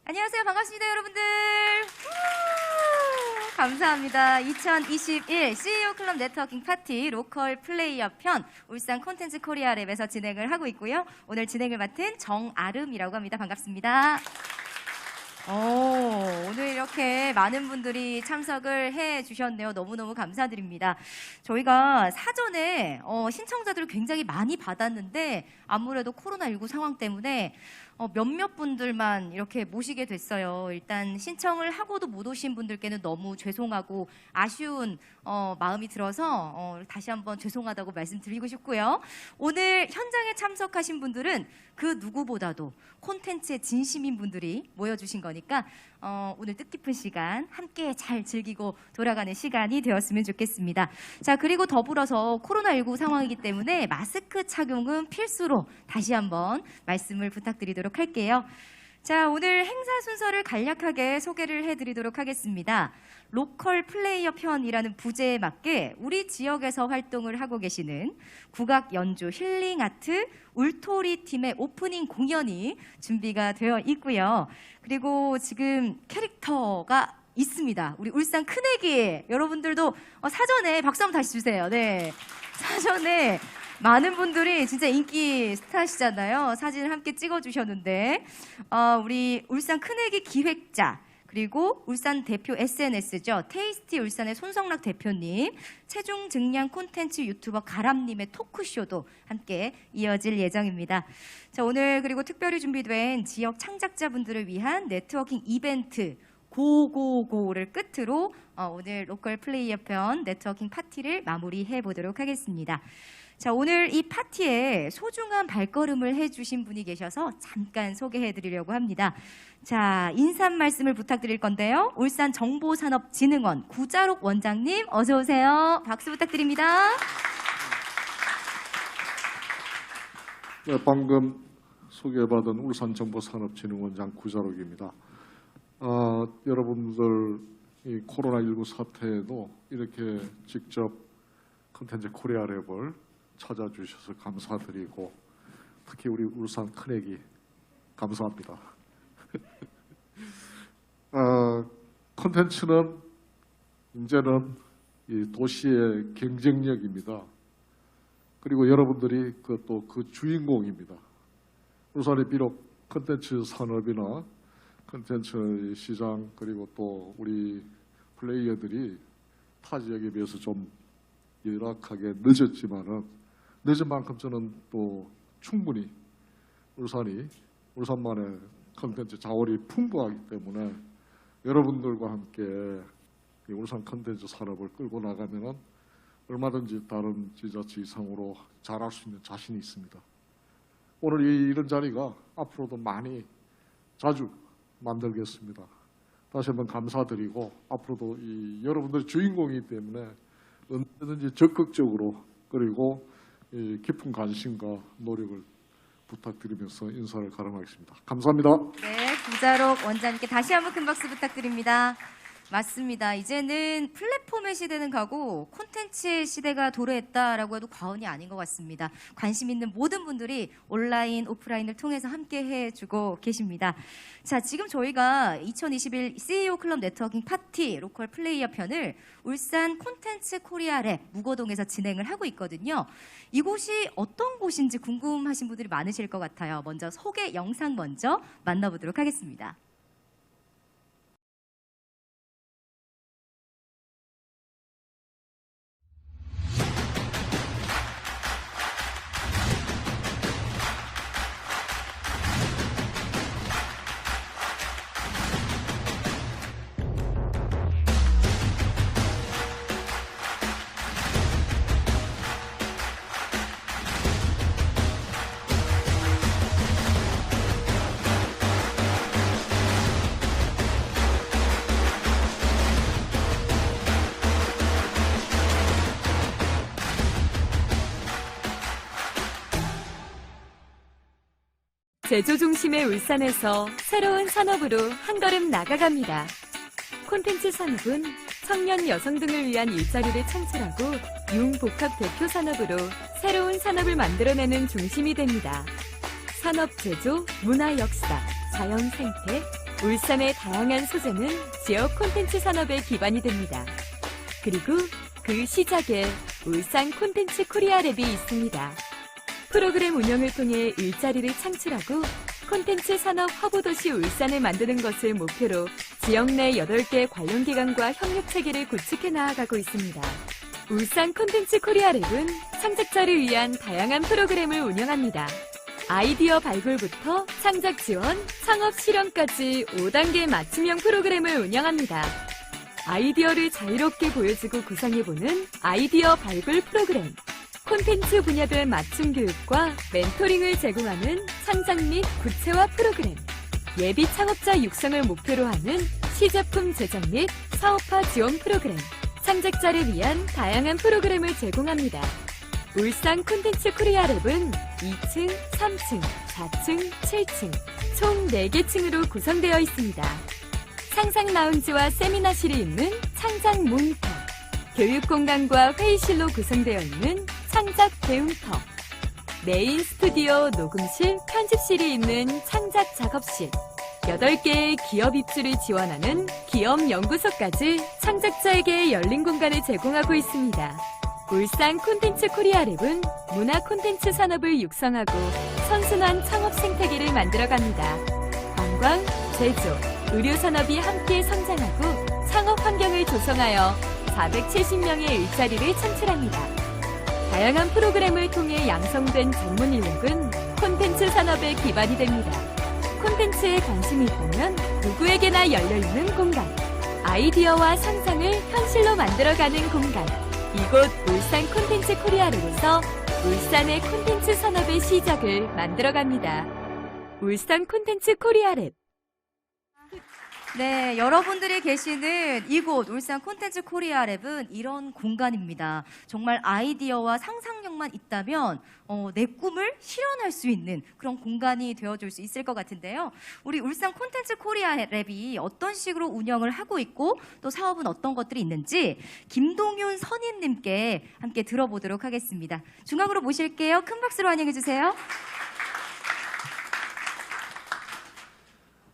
안녕하세요. 반갑습니다, 여러분들. 감사합니다. 2021 CEO 클럽 네트워킹 파티 로컬 플레이어 편 울산 콘텐츠 코리아 랩에서 진행을 하고 있고요. 오늘 진행을 맡은 정아름이라고 합니다. 반갑습니다. 오늘 이렇게 많은 분들이 참석을 해 주셨네요. 너무너무 감사드립니다. 저희가 사전에 신청자들을 굉장히 많이 받았는데 아무래도 코로나19 상황 때문에 몇몇 분들만 이렇게 모시게 됐어요. 일단 신청을 하고도 못 오신 분들께는 너무 죄송하고 아쉬운 마음이 들어서 다시 한번 죄송하다고 말씀드리고 싶고요. 오늘 현장에 참석하신 분들은 그 누구보다도 콘텐츠에 진심인 분들이 모여주신 거니까 오늘 뜻깊은 시간 함께 잘 즐기고 돌아가는 시간이 되었으면 좋겠습니다. 자, 그리고 더불어서 코로나19 상황이기 때문에 마스크 착용은 필수로 다시 한번 말씀을 부탁드리도록 할게요. 자, 오늘 행사 순서를 간략하게 소개를 해드리도록 하겠습니다. 로컬 플레이어 편이라는 부제에 맞게 우리 지역에서 활동을 하고 계시는 국악 연주 힐링 아트 울토리 팀의 오프닝 공연이 준비가 되어 있고요. 그리고 지금 캐릭터가 있습니다. 우리 울산 큰애기 여러분들도 사전에 박수 한번 다시 주세요. 네, 사전에 많은 분들이 진짜 인기 스타시잖아요. 사진을 함께 찍어주셨는데 우리 울산 큰애기 기획자 그리고 울산 대표 SNS죠. 테이스티 울산의 손성락 대표님, 체중 증량 콘텐츠 유튜버 가람님의 토크쇼도 함께 이어질 예정입니다. 자, 오늘 그리고 특별히 준비된 지역 창작자분들을 위한 네트워킹 이벤트 고고고를 끝으로 오늘 로컬 플레이어 편 네트워킹 파티를 마무리해 보도록 하겠습니다. 자, 오늘 이 파티에 소중한 발걸음을 해주신 분이 계셔서 잠깐 소개해드리려고 합니다. 자, 인사 말씀을 부탁드릴 건데요. 울산 정보산업진흥원 구자록 원장님 어서 오세요. 박수 부탁드립니다. 네, 방금 소개받은 울산 정보산업진흥원장 구자록입니다. 여러분들 이 코로나19 사태에도 이렇게 직접 콘텐츠 코리아 랩을 찾아주셔서 감사드리고 특히 우리 울산 큰애기 감사합니다. 콘텐츠는 이제는 이 도시의 경쟁력입니다. 그리고 여러분들이 또 그 주인공입니다. 울산이 비록 콘텐츠 산업이나 콘텐츠 시장 그리고 또 우리 플레이어들이 타 지역에 비해서 좀 열악하게 늦었지만은 늦은 만큼 저는 또 충분히 울산만의 콘텐츠 자원이 풍부하기 때문에 여러분들과 함께 이 울산 콘텐츠 산업을 끌고 나가면은 얼마든지 다른 지자체 이상으로 잘할 수 있는 자신이 있습니다. 오늘 이런 자리가 앞으로도 많이 자주 만들겠습니다. 다시 한번 감사드리고 앞으로도 이 여러분들의 주인공이기 때문에 언제든지 적극적으로 그리고 깊은 관심과 노력을 부탁드리면서 인사를 가름하겠습니다. 감사합니다. 네, 구자록 원장님께 다시 한번 큰 박수 부탁드립니다. 맞습니다. 이제는 플랫폼의 시대는 가고 콘텐츠의 시대가 도래했다라고 해도 과언이 아닌 것 같습니다. 관심 있는 모든 분들이 온라인, 오프라인을 통해서 함께 해주고 계십니다. 자, 지금 저희가 2021 CEO 클럽 네트워킹 파티 로컬 플레이어 편을 울산 콘텐츠 코리아 랩 무거동에서 진행을 하고 있거든요. 이곳이 어떤 곳인지 궁금하신 분들이 많으실 것 같아요. 먼저 소개 영상 먼저 만나보도록 하겠습니다. 제조 중심의 울산에서 새로운 산업으로 한 걸음 나아갑니다. 콘텐츠 산업은 청년 여성 등을 위한 일자리를 창출하고 융복합 대표 산업으로 새로운 산업을 만들어내는 중심이 됩니다. 산업 제조, 문화 역사, 자연 생태, 울산의 다양한 소재는 지역 콘텐츠 산업의 기반이 됩니다. 그리고 그 시작에 울산 콘텐츠 코리아랩이 있습니다. 프로그램 운영을 통해 일자리를 창출하고 콘텐츠 산업 허브 도시 울산을 만드는 것을 목표로 지역 내 8개 관련 기관과 협력 체계를 구축해 나아가고 있습니다. 울산 콘텐츠 코리아랩은 창작자를 위한 다양한 프로그램을 운영합니다. 아이디어 발굴부터 창작 지원, 창업 실현까지 5단계 맞춤형 프로그램을 운영합니다. 아이디어를 자유롭게 보여주고 구상해보는 아이디어 발굴 프로그램, 콘텐츠 분야별 맞춤 교육과 멘토링을 제공하는 창작 및 구체화 프로그램, 예비 창업자 육성을 목표로 하는 시제품 제작 및 사업화 지원 프로그램, 창작자를 위한 다양한 프로그램을 제공합니다. 울산 콘텐츠 코리아랩은 2층, 3층, 4층, 7층, 총 4개 층으로 구성되어 있습니다. 상상 라운지와 세미나실이 있는 창작 모니터, 교육 공간과 회의실로 구성되어 있는 창작 배움터, 메인 스튜디오 녹음실, 편집실이 있는 창작 작업실, 8개의 기업 입주를 지원하는 기업 연구소까지 창작자에게 열린 공간을 제공하고 있습니다. 울산 콘텐츠 코리아랩은 문화 콘텐츠 산업을 육성하고 선순환 창업 생태계를 만들어갑니다. 관광, 제조, 의료 산업이 함께 성장하고 창업 환경을 조성하여 470명의 일자리를 창출합니다. 다양한 프로그램을 통해 양성된 전문 인력은 콘텐츠 산업의 기반이 됩니다. 콘텐츠에 관심이 있다면 누구에게나 열려있는 공간, 아이디어와 상상을 현실로 만들어가는 공간, 이곳 울산 콘텐츠 코리아랩에서 울산의 콘텐츠 산업의 시작을 만들어갑니다. 울산 콘텐츠 코리아랩. 네, 여러분들이 계시는 이곳 울산 콘텐츠 코리아랩은 이런 공간입니다. 정말 아이디어와 상상력만 있다면 내 꿈을 실현할 수 있는 그런 공간이 되어줄 수 있을 것 같은데요. 우리 울산 콘텐츠 코리아랩이 어떤 식으로 운영을 하고 있고 또 사업은 어떤 것들이 있는지 김동윤 선임님께 함께 들어보도록 하겠습니다. 중앙으로 모실게요. 큰 박수로 환영해 주세요.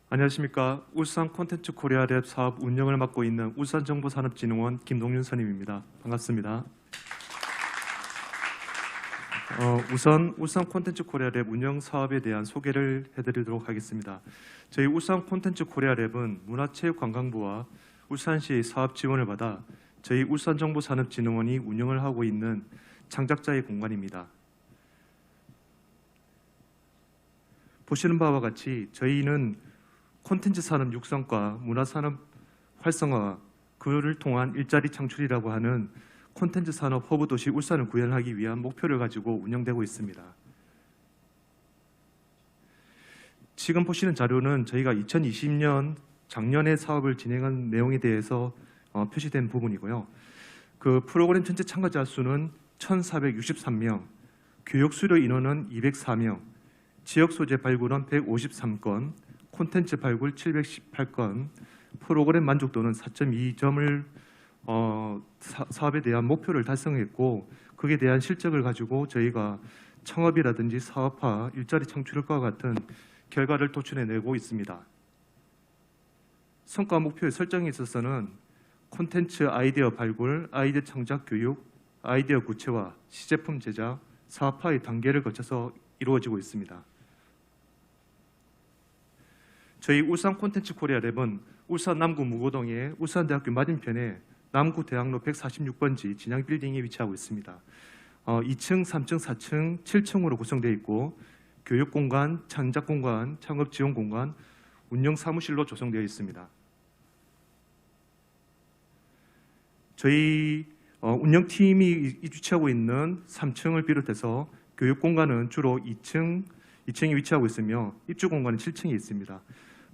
안녕하십니까. 울산 콘텐츠 코리아랩 사업 운영을 맡고 있는 울산정보산업진흥원 김동윤 선임입니다. 반갑습니다. 우선 울산 콘텐츠 코리아랩 운영 사업에 대한 소개를 해드리도록 하겠습니다. 저희 울산 콘텐츠 코리아랩은 문화체육관광부와 울산시의 사업 지원을 받아 저희 울산정보산업진흥원이 운영을 하고 있는 창작자의 공간입니다. 보시는 바와 같이 저희는 콘텐츠 산업 육성과 문화산업 활성화, 그를 통한 일자리 창출이라고 하는 콘텐츠 산업 허브 도시 울산을 구현하기 위한 목표를 가지고 운영되고 있습니다. 지금 보시는 자료는 저희가 2020년 작년에 사업을 진행한 내용에 대해서 표시된 부분이고요. 그 프로그램 전체 참가자 수는 1,463명, 교육 수료 인원은 204명, 지역 소재 발굴은 153건, 콘텐츠 발굴 718건, 프로그램 만족도는 4.2점을 사업에 대한 목표를 달성했고, 그에 대한 실적을 가지고 저희가 창업이라든지 사업화, 일자리 창출과 같은 결과를 도출해내고 있습니다. 성과 목표의 설정에 있어서는 콘텐츠 아이디어 발굴, 아이디어 창작 교육, 아이디어 구체화, 시제품 제작, 사업화의 단계를 거쳐서 이루어지고 있습니다. 저희 울산 콘텐츠 코리아랩은 울산 남구 무고동의 울산대학교 맞은편에 남구대학로 146번지 진양 빌딩에 위치하고 있습니다. 2층, 3층, 4층, 7층으로 구성되어 있고 교육공간, 창작공간, 창업지원공간, 운영사무실로 조성되어 있습니다. 저희 운영팀이 위치하고 있는 3층을 비롯해서 교육공간은 주로 2층에 위치하고 있으며 입주공간은 7층에 있습니다.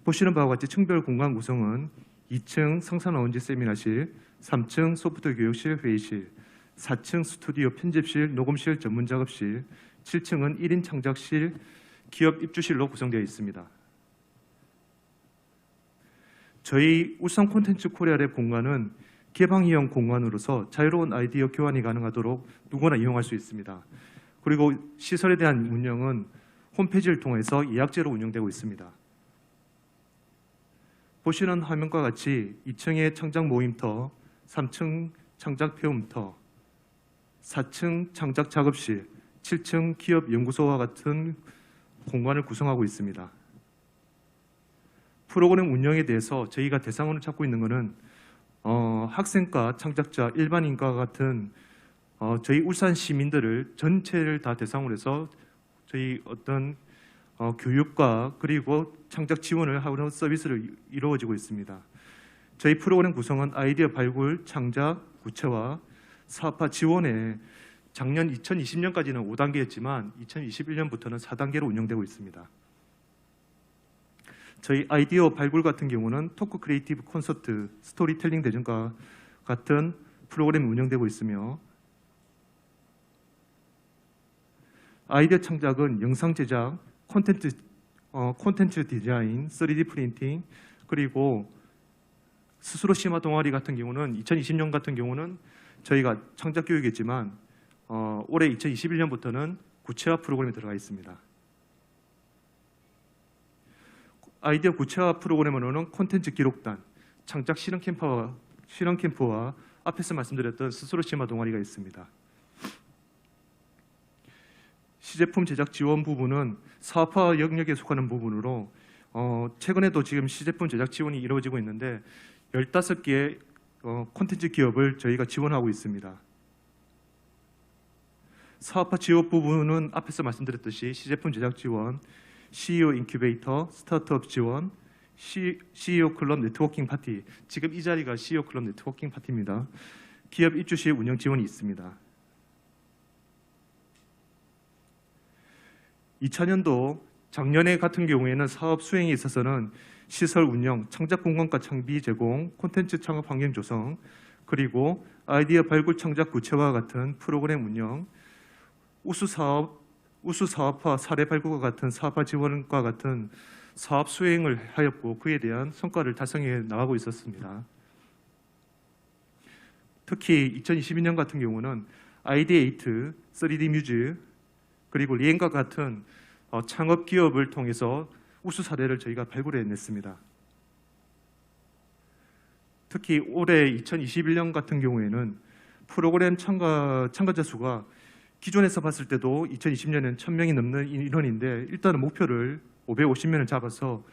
보시는 바와 같이 층별 공간 구성은 2층 상산라운지 세미나실, 3층 소프트 교육실 회의실, 4층 스튜디오 편집실, 녹음실 전문 작업실, 7층은 1인 창작실, 기업 입주실로 구성되어 있습니다. 저희 울산 콘텐츠 코리아랩 공간은 개방형 공간으로서 자유로운 아이디어 교환이 가능하도록 누구나 이용할 수 있습니다. 그리고 시설에 대한 운영은 홈페이지를 통해서 예약제로 운영되고 있습니다. 보시는 화면과 같이 2층의 창작 모임터, 3층 창작 배움터, 4층 창작 작업실, 7층 기업 연구소와 같은 공간을 구성하고 있습니다. 프로그램 운영에 대해서 저희가 대상으로 찾고 있는 것은 학생과 창작자, 일반인과 같은 저희 울산 시민들을 전체를 다 대상으로 해서 저희 어떤 교육과 그리고 창작 지원을 하는 서비스를 이루어지고 있습니다. 저희 프로그램 구성은 아이디어 발굴, 창작, 구체화, 사업화 지원에 작년 2020년까지는 5단계였지만 2021년부터는 4단계로 운영되고 있습니다. 저희 아이디어 발굴 같은 경우는 토크 크리에이티브 콘서트, 스토리텔링 대전과 같은 프로그램이 운영되고 있으며 아이디어 창작은 영상 제작, 콘텐츠 디자인, 3D 프린팅, 그리고 스스로 심화 동아리 같은 경우는 2020년 같은 경우는 저희가 창작 교육이었지만 올해 2021년부터는 구체화 프로그램에 들어가 있습니다. 아이디어 구체화 프로그램으로는 콘텐츠 기록단, 창작 실험 캠프와 앞에서 말씀드렸던 스스로 심화 동아리가 있습니다. 시제품 제작 지원 부분은 사업화 영역에 속하는 부분으로 최근에도 지금 시제품 제작 지원이 이루어지고 있는데 15개의 콘텐츠 기업을 저희가 지원하고 있습니다. 사업화 지원 부분은 앞에서 말씀드렸듯이 시제품 제작 지원, CEO 인큐베이터, 스타트업 지원, CEO 클럽 네트워킹 파티, 지금 이 자리가 CEO 클럽 네트워킹 파티입니다. 기업 입주시 운영 지원이 있습니다. 2000년도 작년에 같은 경우에는 사업 수행에 있어서는 시설 운영, 창작 공간과 장비 제공, 콘텐츠 창업 환경 조성, 그리고 아이디어 발굴 창작 구체화 같은 프로그램 운영, 우수 사업화 사례 발굴과 같은 사업화 지원과 같은 사업 수행을 하였고 그에 대한 성과를 달성해 나가고 있었습니다. 특히 2022년 같은 경우는 아이디에이트, 3D 뮤즈, 그리고 리엔과 같은 창업 기업을 통해서 우수 사례를 저희가 발굴해냈습니다. 특히 올해 2021년 같은 경우에는 프로그램 참가자 수가 기존에서 봤을 때도 2020년에는 1000명이 넘는 인원인데 일단은 목표를 550명을 잡아서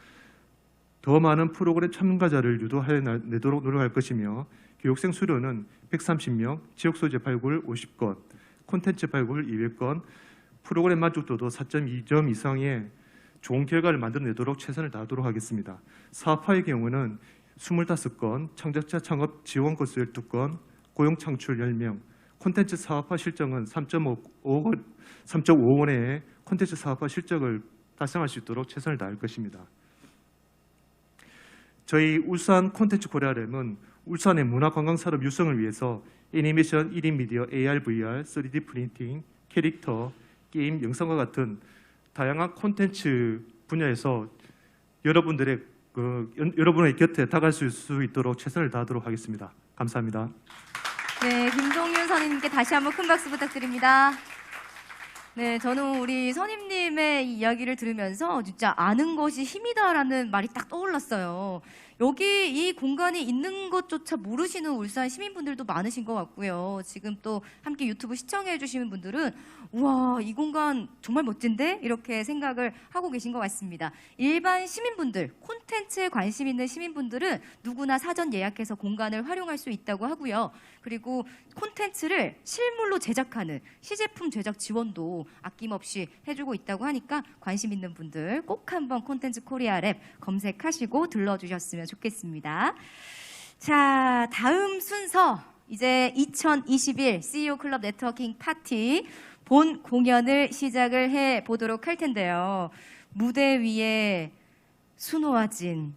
더 많은 프로그램 참가자를 유도해내도록 노력할 것이며 교육생 수료는 130명, 지역 소재 발굴 50건, 콘텐츠 발굴 200건, 프로그램 만족도도 4.2점 이상의 좋은 결과를 만들어내도록 최선을 다하도록 하겠습니다. 사업화의 경우는 25건, 창작자 창업 지원 건수 12건, 고용 창출 10명, 콘텐츠 사업화 실적은 3.5억 원의 콘텐츠 사업화 실적을 달성할 수 있도록 최선을 다할 것입니다. 저희 울산 콘텐츠 코리아랩은 울산의 문화관광산업 육성을 위해서 애니메이션, 1인 미디어, AR, VR, 3D 프린팅, 캐릭터, 게임, 영상과 같은 다양한 콘텐츠 분야에서 여러분의 곁에 다가갈 수 있도록 최선을 다하도록 하겠습니다. 감사합니다. 네, 김종윤 선임님께 다시 한번 큰 박수 부탁드립니다. 네, 저는 우리 선임님의 이 이야기를 들으면서 진짜 아는 것이 힘이다라는 말이 딱 떠올랐어요. 여기 이 공간이 있는 것조차 모르시는 울산 시민분들도 많으신 것 같고요. 지금 또 함께 유튜브 시청해 주시는 분들은 우와, 이 공간 정말 멋진데? 이렇게 생각을 하고 계신 것 같습니다. 일반 시민분들, 콘텐츠에 관심 있는 시민분들은 누구나 사전 예약해서 공간을 활용할 수 있다고 하고요. 그리고 콘텐츠를 실물로 제작하는 시제품 제작 지원도 아낌없이 해주고 있다고 하니까 관심 있는 분들 꼭 한번 콘텐츠 코리아랩 검색하시고 들러주셨으면 좋겠습니다. 자, 다음 순서 이제 2021 CEO 클럽 네트워킹 파티 본 공연을 시작을 해 보도록 할 텐데요. 무대 위에 수놓아진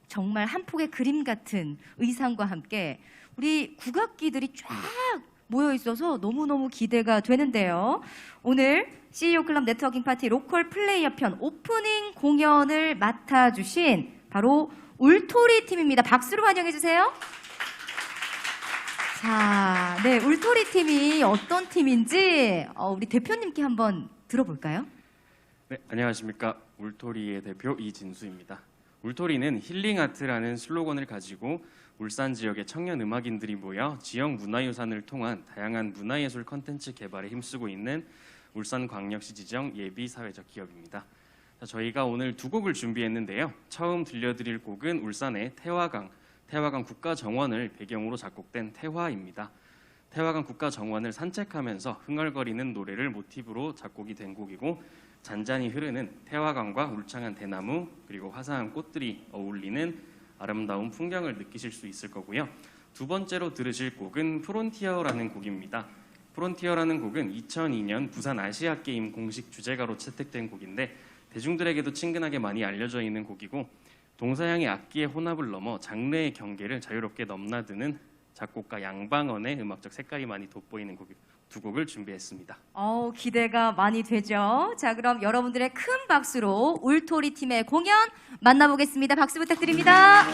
정말 한 폭의 그림 같은 의상과 함께 우리 국악기들이 쫙 모여 있어서 너무너무 기대가 되는데요. 오늘 CEO 클럽 네트워킹 파티 로컬 플레이어 편 오프닝 공연을 맡아주신 바로 울토리 팀입니다. 박수로 환영해 주세요. 자, 네, 울토리 팀이 어떤 팀인지 우리 대표님께 한번 들어볼까요? 네, 안녕하십니까. 울토리의 대표 이진수입니다. 울토리는 힐링아트라는 슬로건을 가지고 울산 지역의 청년 음악인들이 모여 지역 문화유산을 통한 다양한 문화예술 콘텐츠 개발에 힘쓰고 있는 울산광역시 지정 예비 사회적 기업입니다. 자, 저희가 오늘 두 곡을 준비했는데요. 처음 들려드릴 곡은 울산의 태화강 국가정원을 배경으로 작곡된 태화입니다. 태화강 국가정원을 산책하면서 흥얼거리는 노래를 모티브로 작곡이 된 곡이고 잔잔히 흐르는 태화강과 울창한 대나무 그리고 화사한 꽃들이 어울리는 아름다운 풍경을 느끼실 수 있을 거고요. 두 번째로 들으실 곡은 프론티어라는 곡입니다. 프론티어라는 곡은 2002년 부산 아시아게임 공식 주제가로 채택된 곡인데 대중들에게도 친근하게 많이 알려져 있는 곡이고 동서양의 악기의 혼합을 넘어 장르의 경계를 자유롭게 넘나드는 작곡가 양방언의 음악적 색깔이 많이 돋보이는 두 곡을 준비했습니다. 기대가 많이 되죠. 자, 그럼 여러분들의 큰 박수로 울토리 팀의 공연 만나보겠습니다. 박수 부탁드립니다.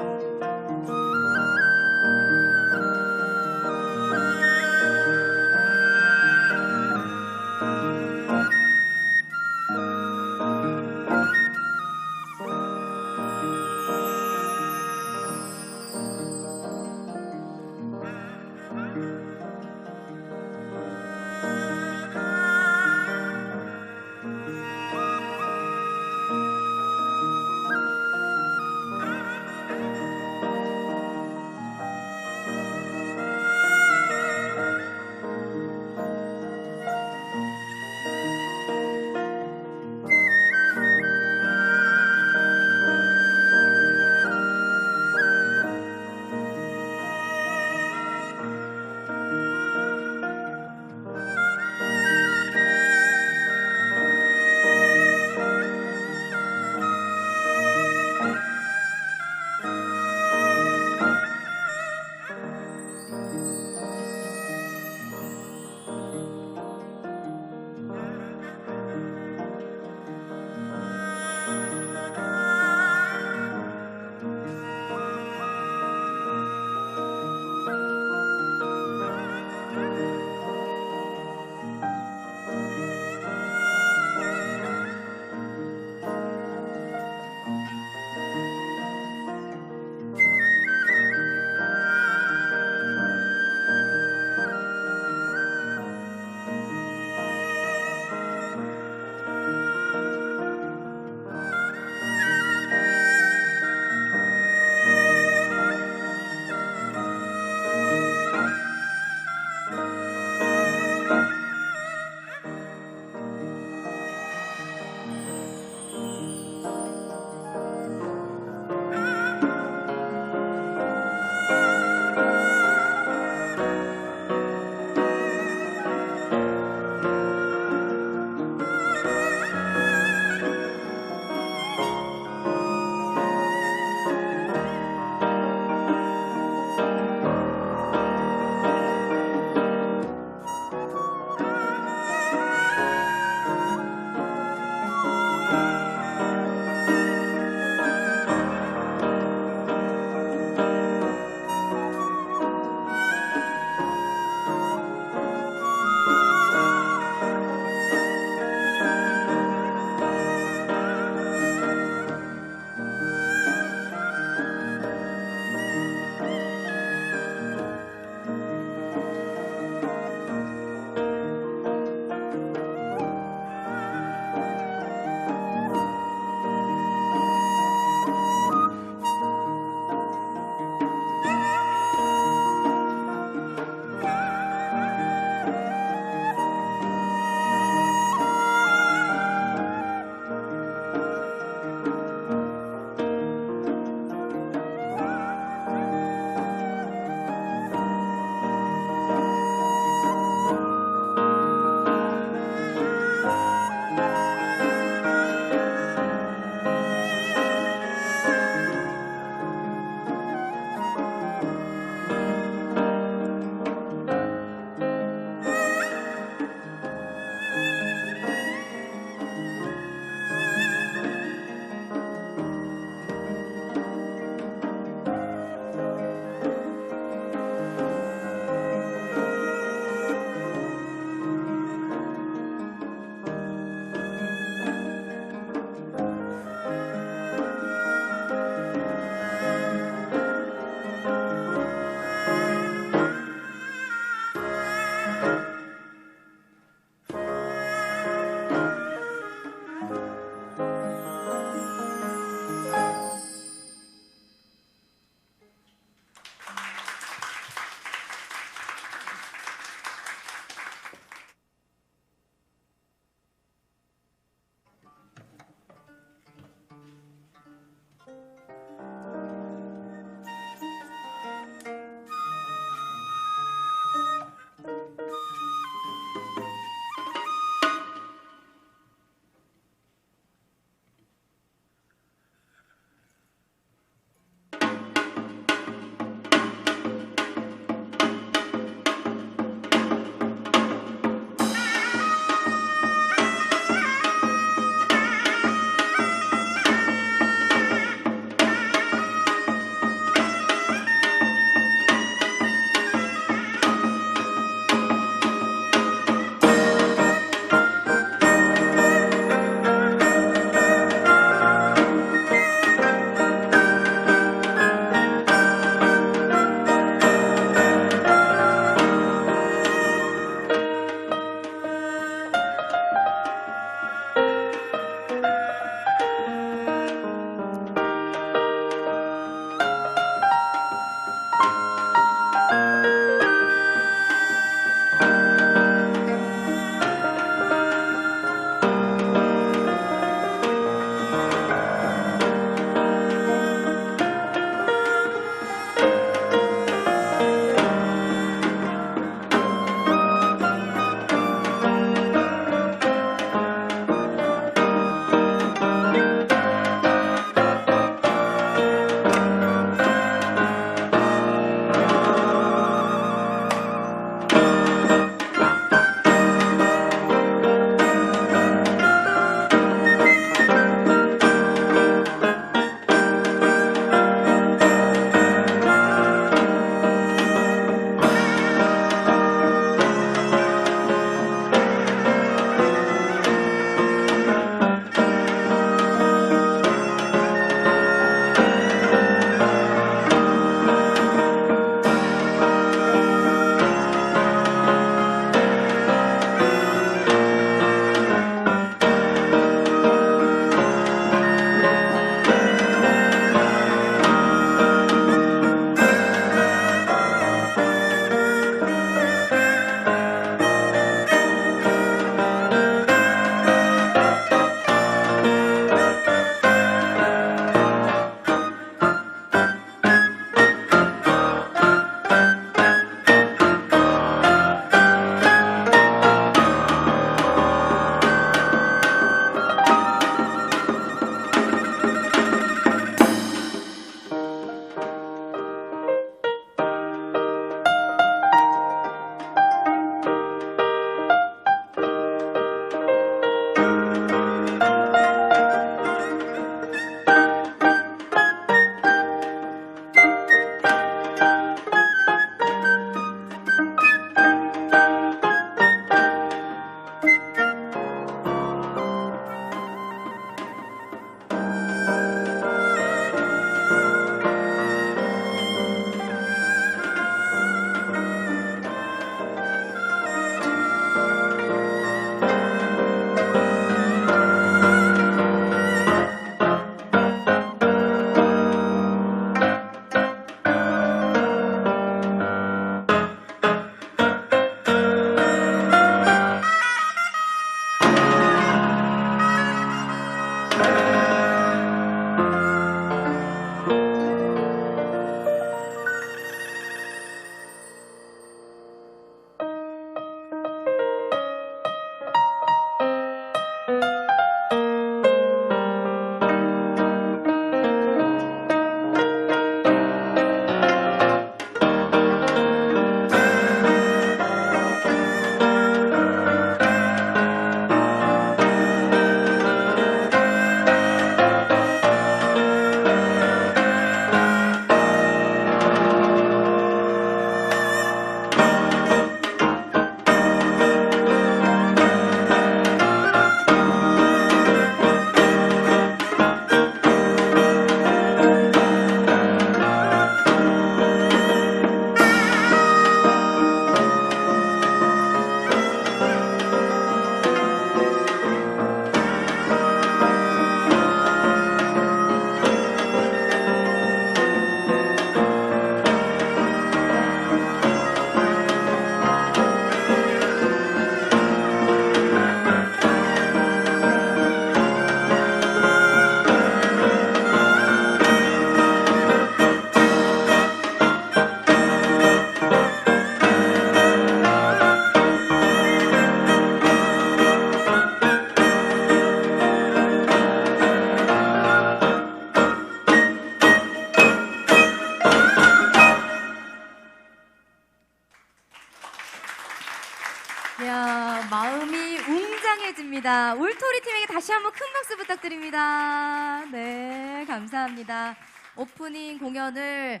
감사합니다. 울토리 팀에게 다시 한번 큰 박수 부탁드립니다. 네, 감사합니다. 오프닝 공연을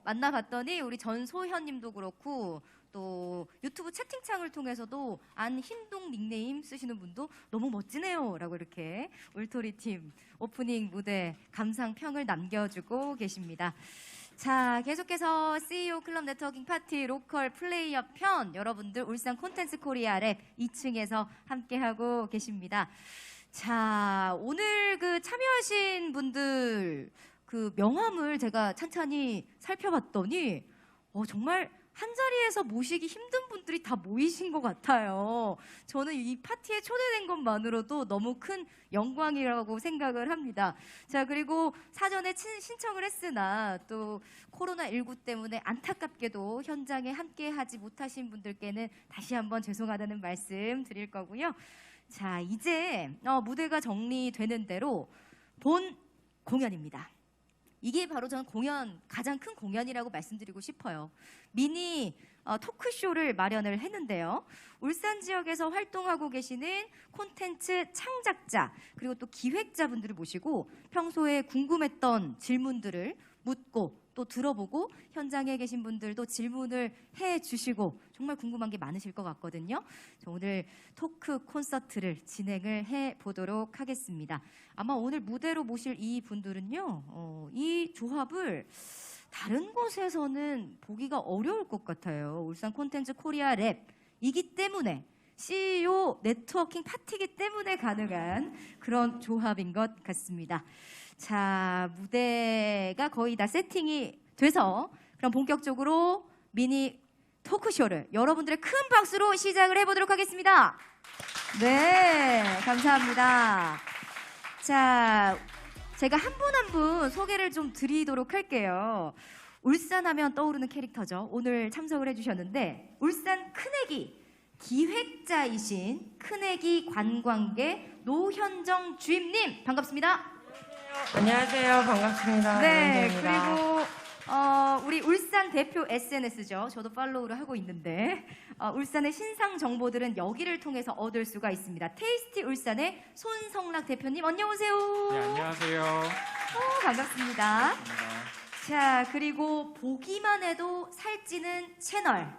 만나봤더니 우리 전소현 님도 그렇고 또 유튜브 채팅창을 통해서도 안흰동 닉네임 쓰시는 분도 너무 멋지네요 라고 이렇게 울토리 팀 오프닝 무대 감상평을 남겨주고 계십니다. 자, 계속해서 CEO 클럽 네트워킹 파티 로컬 플레이어 편 여러분들 울산 콘텐츠 코리아 랩 2층에서 함께하고 계십니다. 자, 오늘 그 참여하신 분들 그 명함을 제가 찬찬히 살펴봤더니 정말 한 자리에서 모시기 힘든 분들이 다 모이신 것 같아요. 저는 이 파티에 초대된 것만으로도 너무 큰 영광이라고 생각을 합니다. 자, 그리고 사전에 신청을 했으나 또 코로나19 때문에 안타깝게도 현장에 함께하지 못하신 분들께는 다시 한번 죄송하다는 말씀 드릴 거고요. 자, 이제 무대가 정리되는 대로 본 공연입니다. 이게 바로 저는 가장 큰 공연이라고 말씀드리고 싶어요. 미니 토크쇼를 마련을 했는데요. 울산 지역에서 활동하고 계시는 콘텐츠 창작자 그리고 또 기획자분들을 모시고 평소에 궁금했던 질문들을 묻고 또 들어보고 현장에 계신 분들도 질문을 해주시고 정말 궁금한 게 많으실 것 같거든요. 오늘 토크 콘서트를 진행을 해보도록 하겠습니다. 아마 오늘 무대로 모실 이 분들은요, 이 조합을 다른 곳에서는 보기가 어려울 것 같아요. 울산 콘텐츠 코리아 랩이기 때문에 CEO 네트워킹 파티이기 때문에 가능한 그런 조합인 것 같습니다. 자, 무대가 거의 다 세팅이 돼서 그럼 본격적으로 미니 토크쇼를 여러분들의 큰 박수로 시작을 해보도록 하겠습니다. 네, 감사합니다. 자, 제가 한 분 한 분 소개를 좀 드리도록 할게요. 울산 하면 떠오르는 캐릭터죠. 오늘 참석을 해주셨는데 울산 큰애기 기획자이신 큰애기 관광계 노현정 주임님 반갑습니다. 안녕하세요. 반갑습니다. 네, 노현정입니다. 그리고 우리 울산 대표 SNS죠. 저도 팔로우를 하고 있는데 울산의 신상 정보들은 여기를 통해서 얻을 수가 있습니다. 테이스티 울산의 손성락 대표님 안녕하세요. 네, 안녕하세요. 반갑습니다. 자, 그리고 보기만 해도 살찌는 채널.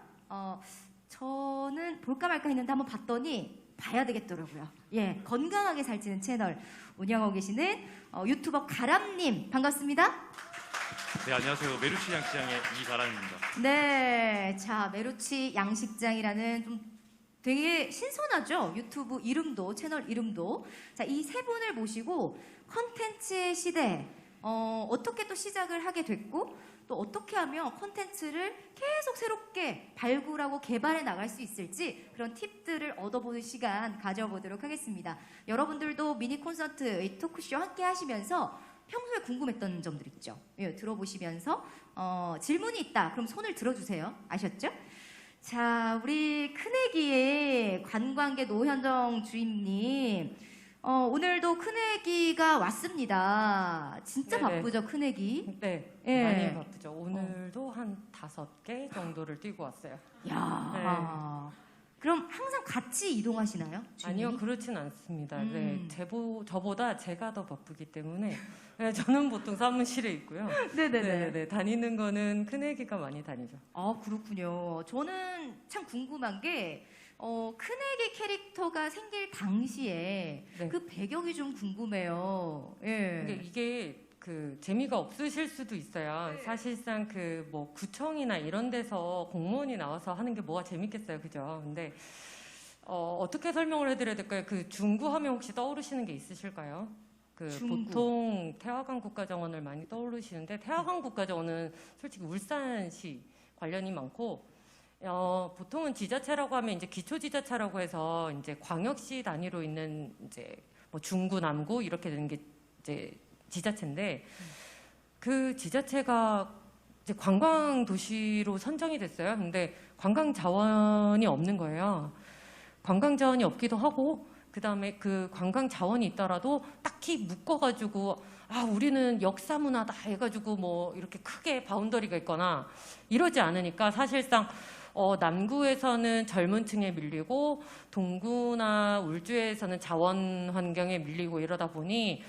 저는 볼까 말까 했는데 한번 봤더니 봐야 되겠더라고요. 예, 건강하게 살찌는 채널 운영하고 계시는 유튜버 가람님 반갑습니다. 네, 안녕하세요. 메루치 양시장의 이가람입니다. 네, 자 메루치 양식장이라는 좀 되게 신선하죠. 유튜브 이름도 채널 이름도. 자, 이 세 분을 모시고 컨텐츠의 시대 어떻게 또 시작을 하게 됐고 또 어떻게 하면 콘텐츠를 계속 새롭게 발굴하고 개발해 나갈 수 있을지 그런 팁들을 얻어보는 시간 가져보도록 하겠습니다. 여러분들도 미니 콘서트 이 토크쇼 함께 하시면서 평소에 궁금했던 점들 있죠. 예, 들어보시면서 질문이 있다. 그럼 손을 들어주세요. 아셨죠? 자, 우리 큰애기의 관광계 노현정 주임님 오늘도 큰애기가 왔습니다. 진짜 네네. 바쁘죠, 큰애기? 네, 예. 많이 바쁘죠. 오늘도 한 5개 정도를 뛰고 왔어요. 야, 그럼 항상 같이 이동하시나요? 주임이? 아니요, 그렇진 않습니다. 음. 네, 저보다 제가 더 바쁘기 때문에 네, 저는 보통 사무실에 있고요. 네네네. 네, 다니는 거는 큰애기가 많이 다니죠. 아, 그렇군요. 저는 참 궁금한 게 큰애기 캐릭터가 생길 당시에 네. 그 배경이 좀 궁금해요. 예. 근데 이게 그 재미가 없으실 수도 있어요. 사실상 그 뭐 구청이나 이런 데서 공무원이 나와서 하는 게 뭐가 재밌겠어요, 그죠? 근데 어떻게 설명을 해드려야 될까요? 그 중구 하면 혹시 떠오르시는 게 있으실까요? 그 중구. 보통 태화강 국가정원을 많이 떠오르시는데 태화강 국가정원은 솔직히 울산시 관련이 많고 보통은 지자체라고 하면 이제 기초지자체라고 해서 이제 광역시 단위로 있는 이제 뭐 중구, 남구 이렇게 되는 게 이제 지자체인데 그 지자체가 이제 관광 도시로 선정이 됐어요. 근데 관광 자원이 없는 거예요. 관광 자원이 없기도 하고 그다음에 그 관광 자원이 있더라도 딱히 묶어가지고 우리는 역사 문화다 해가지고 뭐 이렇게 크게 바운더리가 있거나 이러지 않으니까 사실상 남구에서는 젊은 층에 밀리고 동구나 울주에서는 자원 환경에 밀리고 이러다 보니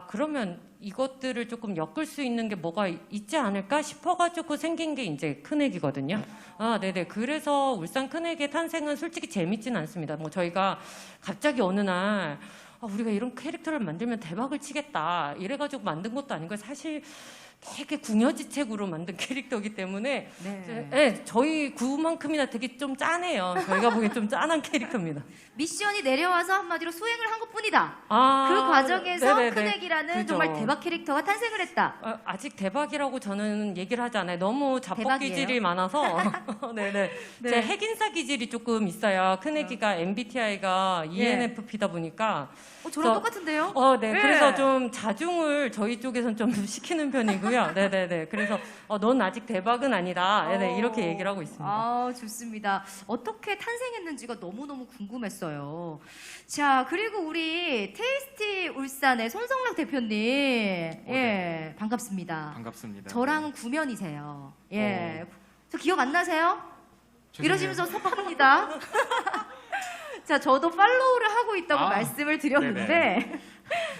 그러면 이것들을 조금 엮을 수 있는 게 뭐가 있지 않을까 싶어가지고 생긴 게 이제 큰애기거든요. 네네. 그래서 울산 큰애기의 탄생은 솔직히 재밌진 않습니다. 뭐 저희가 갑자기 어느 날 우리가 이런 캐릭터를 만들면 대박을 치겠다 이래가지고 만든 것도 아니고 사실 되게 궁여지책으로 만든 캐릭터이기 때문에 네, 저희 구만큼이나 되게 좀 짠해요. 저희가 보기엔 좀 짠한 캐릭터입니다. 미션이 내려와서 한마디로 수행을 한 것뿐이다. 아, 그 과정에서 네네네. 큰애기라는 그죠. 정말 대박 캐릭터가 탄생을 했다. 아직 대박이라고 저는 얘기를 하지 않아요. 너무 자뻑 대박이에요. 기질이 많아서 네네. 네. 제 핵인싸 기질이 조금 있어요. 큰애기가 MBTI가 ENFP다 보니까 저랑 그래서- 똑같은데요? 네. 네. 그래서 좀 자중을 저희 쪽에선 좀 시키는 편이고요. 네네네. 그래서 넌 아직 대박은 아니다. 네네. 이렇게 얘기를 하고 있습니다. 좋습니다. 어떻게 탄생했는지가 너무너무 궁금했어요. 자, 그리고 우리 테이스티 울산의 손성락 대표님. 예, 반갑습니다. 반갑습니다. 저랑은 구면이세요. 예. 저 기억 안 나세요? 죄송해요. 이러시면서 섭섭합니다. 자, 저도 팔로우를 하고 있다고 아, 말씀을 드렸는데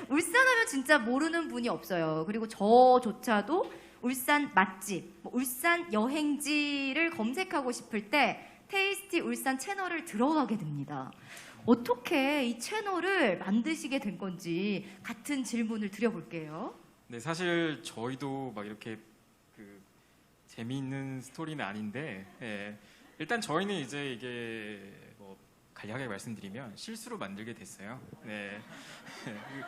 울산 하면 진짜 모르는 분이 없어요. 그리고 저조차도 울산 맛집, 울산 여행지를 검색하고 싶을 때 테이스티 울산 채널을 들어가게 됩니다. 어떻게 이 채널을 만드시게 된 건지 같은 질문을 드려볼게요. 네, 사실 저희도 막 이렇게 그 재미있는 스토리는 아닌데, 일단 저희는 이제 이게 뭐 간략하게 말씀드리면 실수로 만들게 됐어요. 네.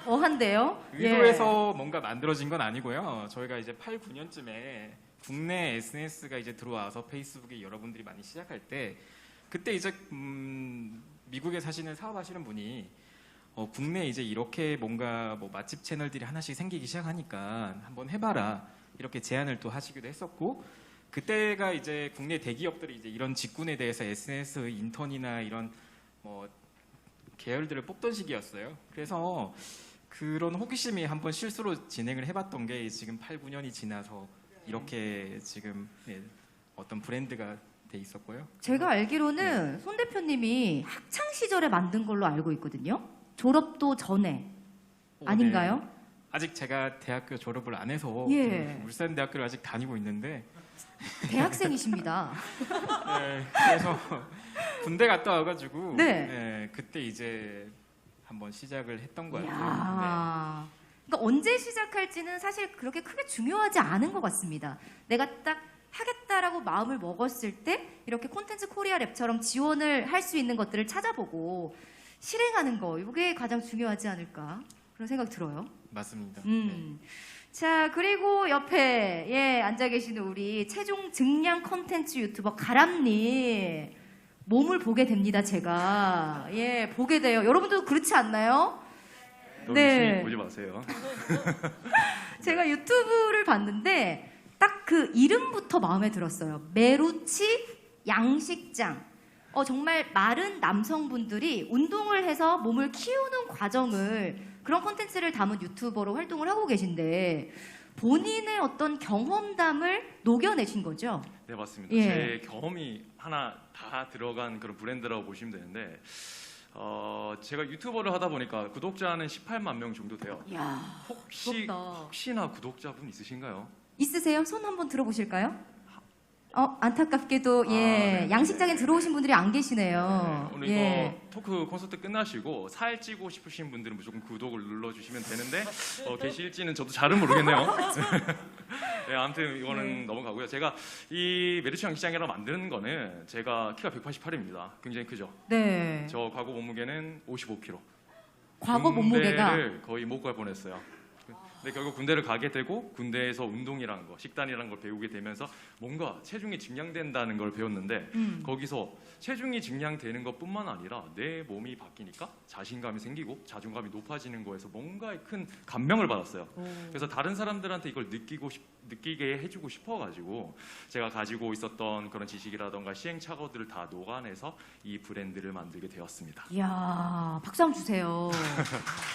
어한데요? 의도해서 뭔가 만들어진 건 아니고요. 저희가 이제 8, 9년쯤에 국내 SNS가 이제 들어와서 페이스북에 여러분들이 많이 시작할 때, 그때 이제 미국에 사시는 사업하시는 분이 국내에 이제 이렇게 뭔가 뭐 맛집 채널들이 하나씩 생기기 시작하니까 한번 해봐라 이렇게 제안을 또 하시기도 했었고, 그때가 이제 국내 대기업들이 이제 이런 직군에 대해서 SNS 인턴이나 이런 뭐 계열들을 뽑던 시기였어요. 그래서 그런 호기심이 한번 실수로 진행을 해봤던 게 지금 8, 9년이 지나서 이렇게 지금 어떤 브랜드가 돼 있었고요. 제가 알기로는 손 대표님이 학창 시절에 만든 걸로 알고 있거든요. 졸업도 전에 아닌가요? 네. 아직 제가 대학교 졸업을 안 해서 예. 울산대학교를 아직 다니고 있는데 대학생이십니다. 그래서 군대 갔다 와가지고 네. 그때 이제 한번 시작을 했던 것 같아요. 이야. 그러니까 언제 시작할지는 사실 그렇게 크게 중요하지 않은 것 같습니다. 내가 딱 하겠다라고 마음을 먹었을 때 이렇게 콘텐츠 코리아 랩처럼 지원을 할 수 있는 것들을 찾아보고 실행하는 거, 이게 가장 중요하지 않을까 그런 생각 들어요. 맞습니다. 자, 그리고 옆에 앉아 계시는 우리 체중 증량 콘텐츠 유튜버 가람님 몸을 보게 됩니다. 제가 보게 돼요. 여러분들도 그렇지 않나요? 너무 열심히 보지 마세요. 제가 유튜브를 봤는데 딱 그 이름부터 마음에 들었어요. 메루치 양식장. 정말 마른 남성분들이 운동을 해서 몸을 키우는 과정을, 그런 콘텐츠를 담은 유튜버로 활동을 하고 계신데 본인의 어떤 경험담을 녹여내신 거죠? 네, 맞습니다. 예. 제 경험이 하나 다 들어간 그런 브랜드라고 보시면 되는데 제가 유튜버를 하다 보니까 구독자는 18만 명 정도 돼요. 이야, 부럽다. 혹시나 구독자분 있으신가요? 있으세요? 손 한번 들어보실까요? 안타깝게도 네. 양식장에 들어오신 분들이 안 계시네요. 오늘 이거 토크 콘서트 끝나시고 살 찌고 싶으신 분들은 무조건 구독을 눌러주시면 되는데 계실지는 저도 잘은 모르겠네요. 네, 아무튼 이거는 넘어가고요. 제가 이 메르치 양식장이라 만드는 거는 제가 키가 188입니다. 굉장히 크죠. 네. 저 과거 몸무게는 55kg. 과거 몸무게가 군대를 거의 못 갈 뻔했어요. 근데 결국 군대를 가게 되고 군대에서 운동이라는 거, 식단이라는 걸 배우게 되면서 뭔가 체중이 증량된다는 걸 배웠는데 거기서 체중이 증량되는 것뿐만 아니라 내 몸이 바뀌니까 자신감이 생기고 자존감이 높아지는 거에서 뭔가 큰 감명을 받았어요. 그래서 다른 사람들한테 이걸 느끼게 해주고 싶어가지고 제가 가지고 있었던 그런 지식이라던가 시행착오들을 다 녹아내서 이 브랜드를 만들게 되었습니다. 이야, 박수 한번 주세요.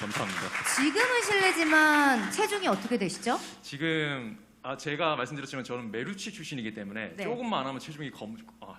감사합니다. 지금은 실례지만 체중이 어떻게 되시죠? 지금 제가 말씀드렸지만 저는 메루치 출신이기 때문에 네. 조금만 안 하면 체중이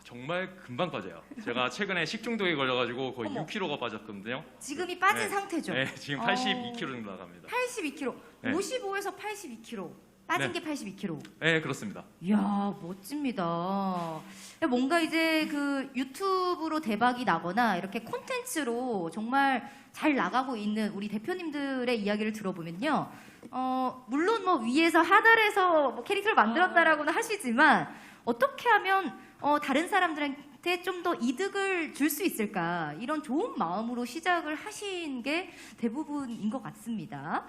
정말 금방 빠져요. 제가 최근에 식중독에 걸려가지고 거의 어머. 6kg가 빠졌거든요. 지금이 빠진 네. 상태죠? 네, 지금 어. 82kg 정도 나갑니다. 82kg. 네. 55에서 82kg. 빠진 네. 게 82kg. 네, 그렇습니다. 이야, 멋집니다. 뭔가 이제 그 유튜브로 대박이 나거나 이렇게 콘텐츠로 정말 잘 나가고 있는 우리 대표님들의 이야기를 들어보면요. 물론 뭐 위에서 하달해서 뭐 캐릭터를 만들었다라고는 하시지만 어떻게 하면 다른 사람들한테 좀 더 이득을 줄 수 있을까 이런 좋은 마음으로 시작을 하신 게 대부분인 것 같습니다.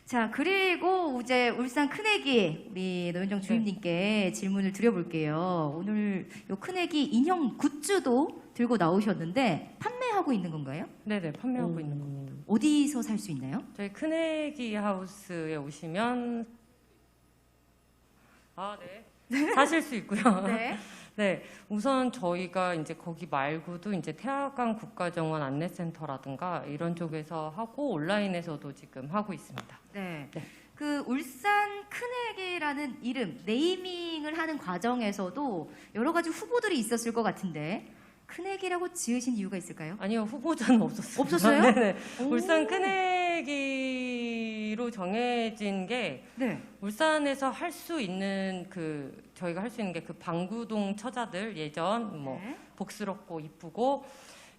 자, 그리고 이제 울산 큰애기 우리 노현정 주임님께 질문을 드려볼게요. 오늘 요 큰애기 인형 굿즈도 들고 나오셨는데 판매하고 있는 건가요? 네네, 판매하고 있는 겁니다. 어디서 살 수 있나요? 저희 큰애기 하우스에 오시면 네. 사실 수 있고요. 네. 네, 우선 저희가 이제 거기 말고도 이제 태화강 국가정원 안내센터라든가 이런 쪽에서 하고 온라인에서도 지금 하고 있습니다. 네. 네. 그 울산 큰애기라는 이름 네이밍을 하는 과정에서도 여러 가지 후보들이 있었을 것 같은데 큰애기라고 지으신 이유가 있을까요? 아니요, 후보자는 없었어요. 없었어요? 네네. 오. 울산 큰애기로 정해진 게 네. 울산에서 할 수 있는 저희가 할 수 있는 게 그 방구동 처자들 예전 뭐 네. 복스럽고 이쁘고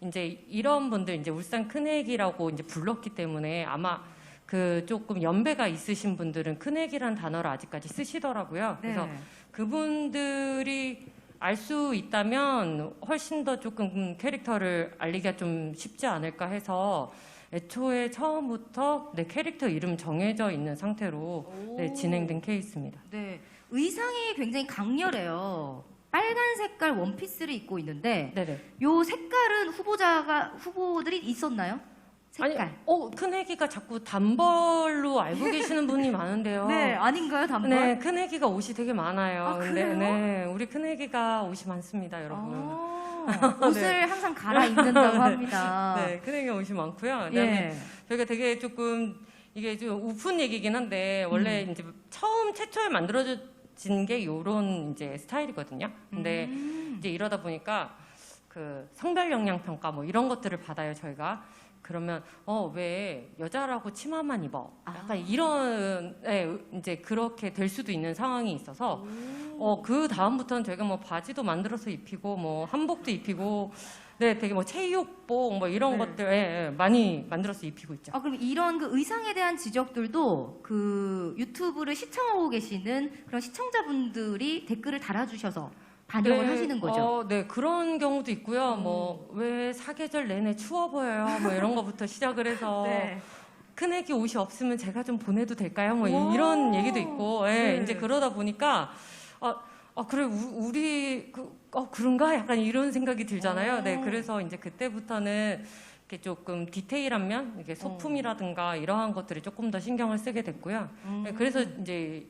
이제 이런 분들 이제 울산 큰애기라고 이제 불렀기 때문에 아마 그 조금 연배가 있으신 분들은 큰애기란 단어를 아직까지 쓰시더라고요. 그래서 네. 그분들이 알 수 있다면 훨씬 더 조금 캐릭터를 알리기가 좀 쉽지 않을까 해서 애초에 처음부터 내 캐릭터 이름 정해져 있는 상태로 네, 진행된 케이스입니다. 네. 의상이 굉장히 강렬해요. 빨간 색깔 원피스를 입고 있는데 네네. 요 색깔은 후보들이 있었나요? 색깔. 큰애기가 자꾸 단벌로 알고 계시는 분이 많은데요. 네, 아닌가요, 단발? 네, 큰애기가 옷이 되게 많아요. 아, 그래요? 네, 우리 큰애기가 옷이 많습니다, 여러분. 옷을 항상 갈아입는다고 합니다. 네, 큰애기가 옷이 많고요. 그다음에 예. 저희가 되게 조금 이게 좀 우픈 얘기긴 한데 원래 이제 최초에 만들어진 게 요런 이제 스타일이거든요. 근데 이제 이러다 보니까 그 성별 영향 평가 뭐 이런 것들을 받아요, 저희가. 그러면 왜 여자라고 치마만 입어? 약간 이런 이제 그렇게 될 수도 있는 상황이 있어서 그 다음부터는 저희가 뭐 바지도 만들어서 입히고 뭐 한복도 입히고 네, 되게 뭐 체육복 뭐 이런 것들 많이 만들어서 입히고 있죠. 그럼 이런 그 의상에 대한 지적들도 그 유튜브를 시청하고 계시는 그런 시청자분들이 댓글을 달아주셔서 반영을 하시는 거죠? 네, 그런 경우도 있고요. 뭐 왜 사계절 내내 추워 보여요? 뭐 이런 거부터 시작을 해서 네. 큰애기 옷이 없으면 제가 좀 보내도 될까요? 뭐 오. 이런 얘기도 있고, 네. 이제 그러다 보니까 그래 우리 그런가? 약간 이런 생각이 들잖아요. 네, 그래서 이제 그때부터는 이렇게 조금 디테일한 면, 이게 소품이라든가 이러한 것들이 조금 더 신경을 쓰게 됐고요. 네, 그래서 이제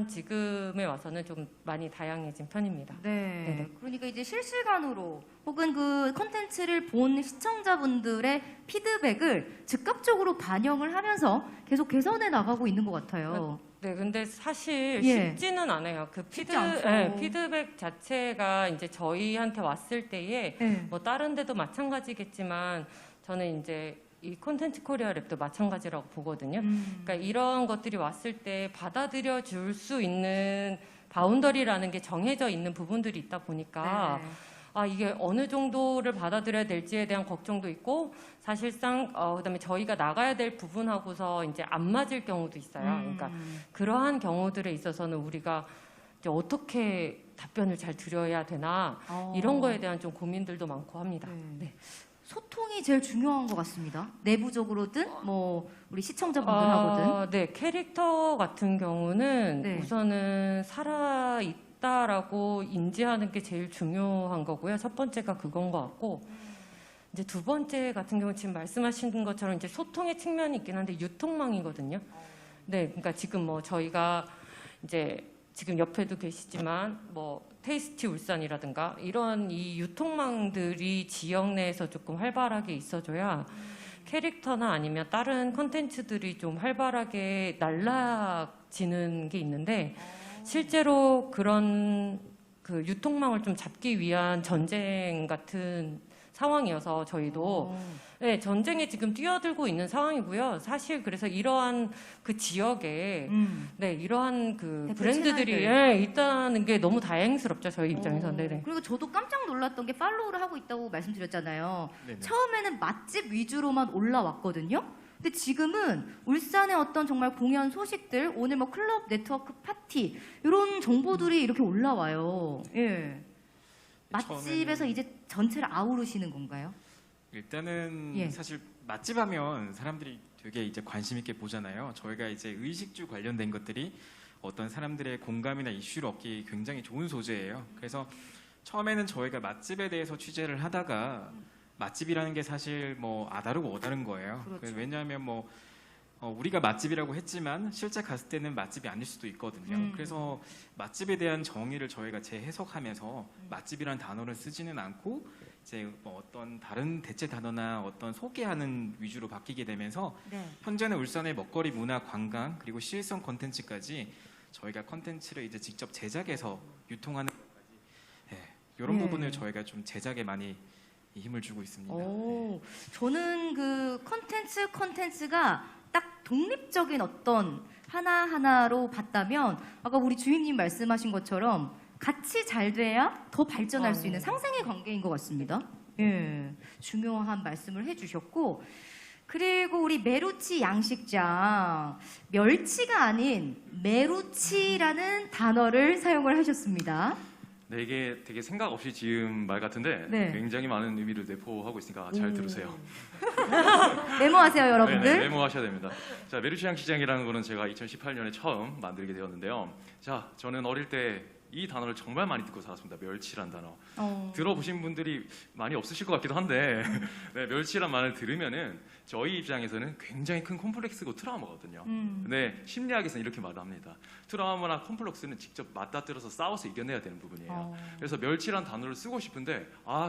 지금에 와서는 좀 많이 다양해진 편입니다. 네. 네네. 그러니까 이제 실시간으로 혹은 그 콘텐츠를 본 시청자분들의 피드백을 즉각적으로 반영을 하면서 계속 개선해 나가고 있는 것 같아요. 네, 근데 사실 예. 쉽지는 않아요. 그 쉽지 않죠. 피드백 자체가 이제 저희한테 왔을 때에 네. 뭐 다른 데도 마찬가지겠지만 저는 이제 이 콘텐츠 코리아 랩도 마찬가지라고 보거든요. 그러니까 이런 것들이 왔을 때 받아들여 줄 수 있는 바운더리라는 게 정해져 있는 부분들이 있다 보니까 네. 이게 어느 정도를 받아들여야 될지에 대한 걱정도 있고 사실상 그다음에 저희가 나가야 될 부분하고서 이제 안 맞을 경우도 있어요. 그러니까 그러한 경우들에 있어서는 우리가 이제 어떻게 답변을 잘 드려야 되나 이런 거에 대한 좀 고민들도 많고 합니다. 네. 소통이 제일 중요한 것 같습니다. 내부적으로든 뭐 우리 시청자분들하고든. 네, 캐릭터 같은 경우는 네. 우선은 살아 있다라고 인지하는 게 제일 중요한 거고요. 첫 번째가 그건 것 같고 이제 두 번째 같은 경우 지금 말씀하신 것처럼 이제 소통의 측면이 있긴 한데 유통망이거든요. 네, 그러니까 지금 뭐 저희가 이제 지금 옆에도 계시지만 뭐 테이스티 울산이라든가 이런 이 유통망들이 지역 내에서 조금 활발하게 있어줘야 캐릭터나 아니면 다른 컨텐츠들이 좀 활발하게 날라지는 게 있는데 실제로 그런 그 유통망을 좀 잡기 위한 전쟁 같은 상황이어서 저희도 네, 전쟁에 지금 뛰어들고 있는 상황이고요. 사실 그래서 이러한 그 지역에 네, 이러한 그 대표 브랜드들이 채널들. 예, 있다는 게 너무 다행스럽죠. 저희 입장에서. 네네. 그리고 저도 깜짝 놀랐던 게 팔로우를 하고 있다고 말씀드렸잖아요. 네네. 처음에는 맛집 위주로만 올라왔거든요. 근데 지금은 울산의 어떤 정말 공연 소식들, 오늘 뭐 클럽 네트워크 파티 이런 정보들이 이렇게 올라와요. 예. 맛집에서 처음에는- 이제 전체를 아우르시는 건가요? 일단은 예. 사실 맛집 하면 사람들이 되게 이제 관심 있게 보잖아요. 저희가 이제 의식주 관련된 것들이 어떤 사람들의 공감이나 이슈를 얻기 굉장히 좋은 소재예요. 그래서 처음에는 저희가 맛집에 대해서 취재를 하다가 맛집이라는 게 사실 뭐 아다르고 어다른 거예요. 그렇죠. 왜냐하면 뭐 우리가 맛집이라고 했지만 실제 갔을 때는 맛집이 아닐 수도 있거든요. 그래서 맛집에 대한 정의를 저희가 재해석하면서 맛집이라는 단어를 쓰지는 않고 이제 뭐 어떤 다른 대체 단어나 어떤 소개하는 위주로 바뀌게 되면서 네. 현재는 울산의 먹거리 문화 관광 그리고 시일성 콘텐츠까지 저희가 콘텐츠를 이제 직접 제작해서 유통하는 것까지 이런 네. 부분을 저희가 좀 제작에 많이 힘을 주고 있습니다. 오, 저는 그 컨텐츠가 딱 독립적인 어떤 하나하나로 봤다면 아까 우리 주임님 말씀하신 것처럼 같이 잘 돼야 더 발전할 수 있는 상생의 관계인 것 같습니다. 예, 중요한 말씀을 해주셨고 그리고 우리 메루치 양식장 멸치가 아닌 메루치라는 단어를 사용을 하셨습니다. 네, 이게 되게 생각 없이 지은 말 같은데 네. 굉장히 많은 의미를 내포하고 있으니까 잘 들으세요. 메모하세요, 여러분들. 네, 메모하셔야 됩니다. 자, 메루치양 시장이라는 거는 제가 2018년에 처음 만들게 되었는데요. 자, 저는 어릴 때 이 단어를 정말 많이 듣고 살았습니다. 멸치란 단어. 들어보신 분들이 많이 없으실 것 같기도 한데 네, 멸치란 말을 들으면은 저희 입장에서는 굉장히 큰 콤플렉스고 트라우마거든요. 근데 심리학에서는 이렇게 말합니다. 트라우마나 콤플렉스는 직접 맞닥뜨려서 싸워서 이겨내야 되는 부분이에요. 그래서 멸치란 단어를 쓰고 싶은데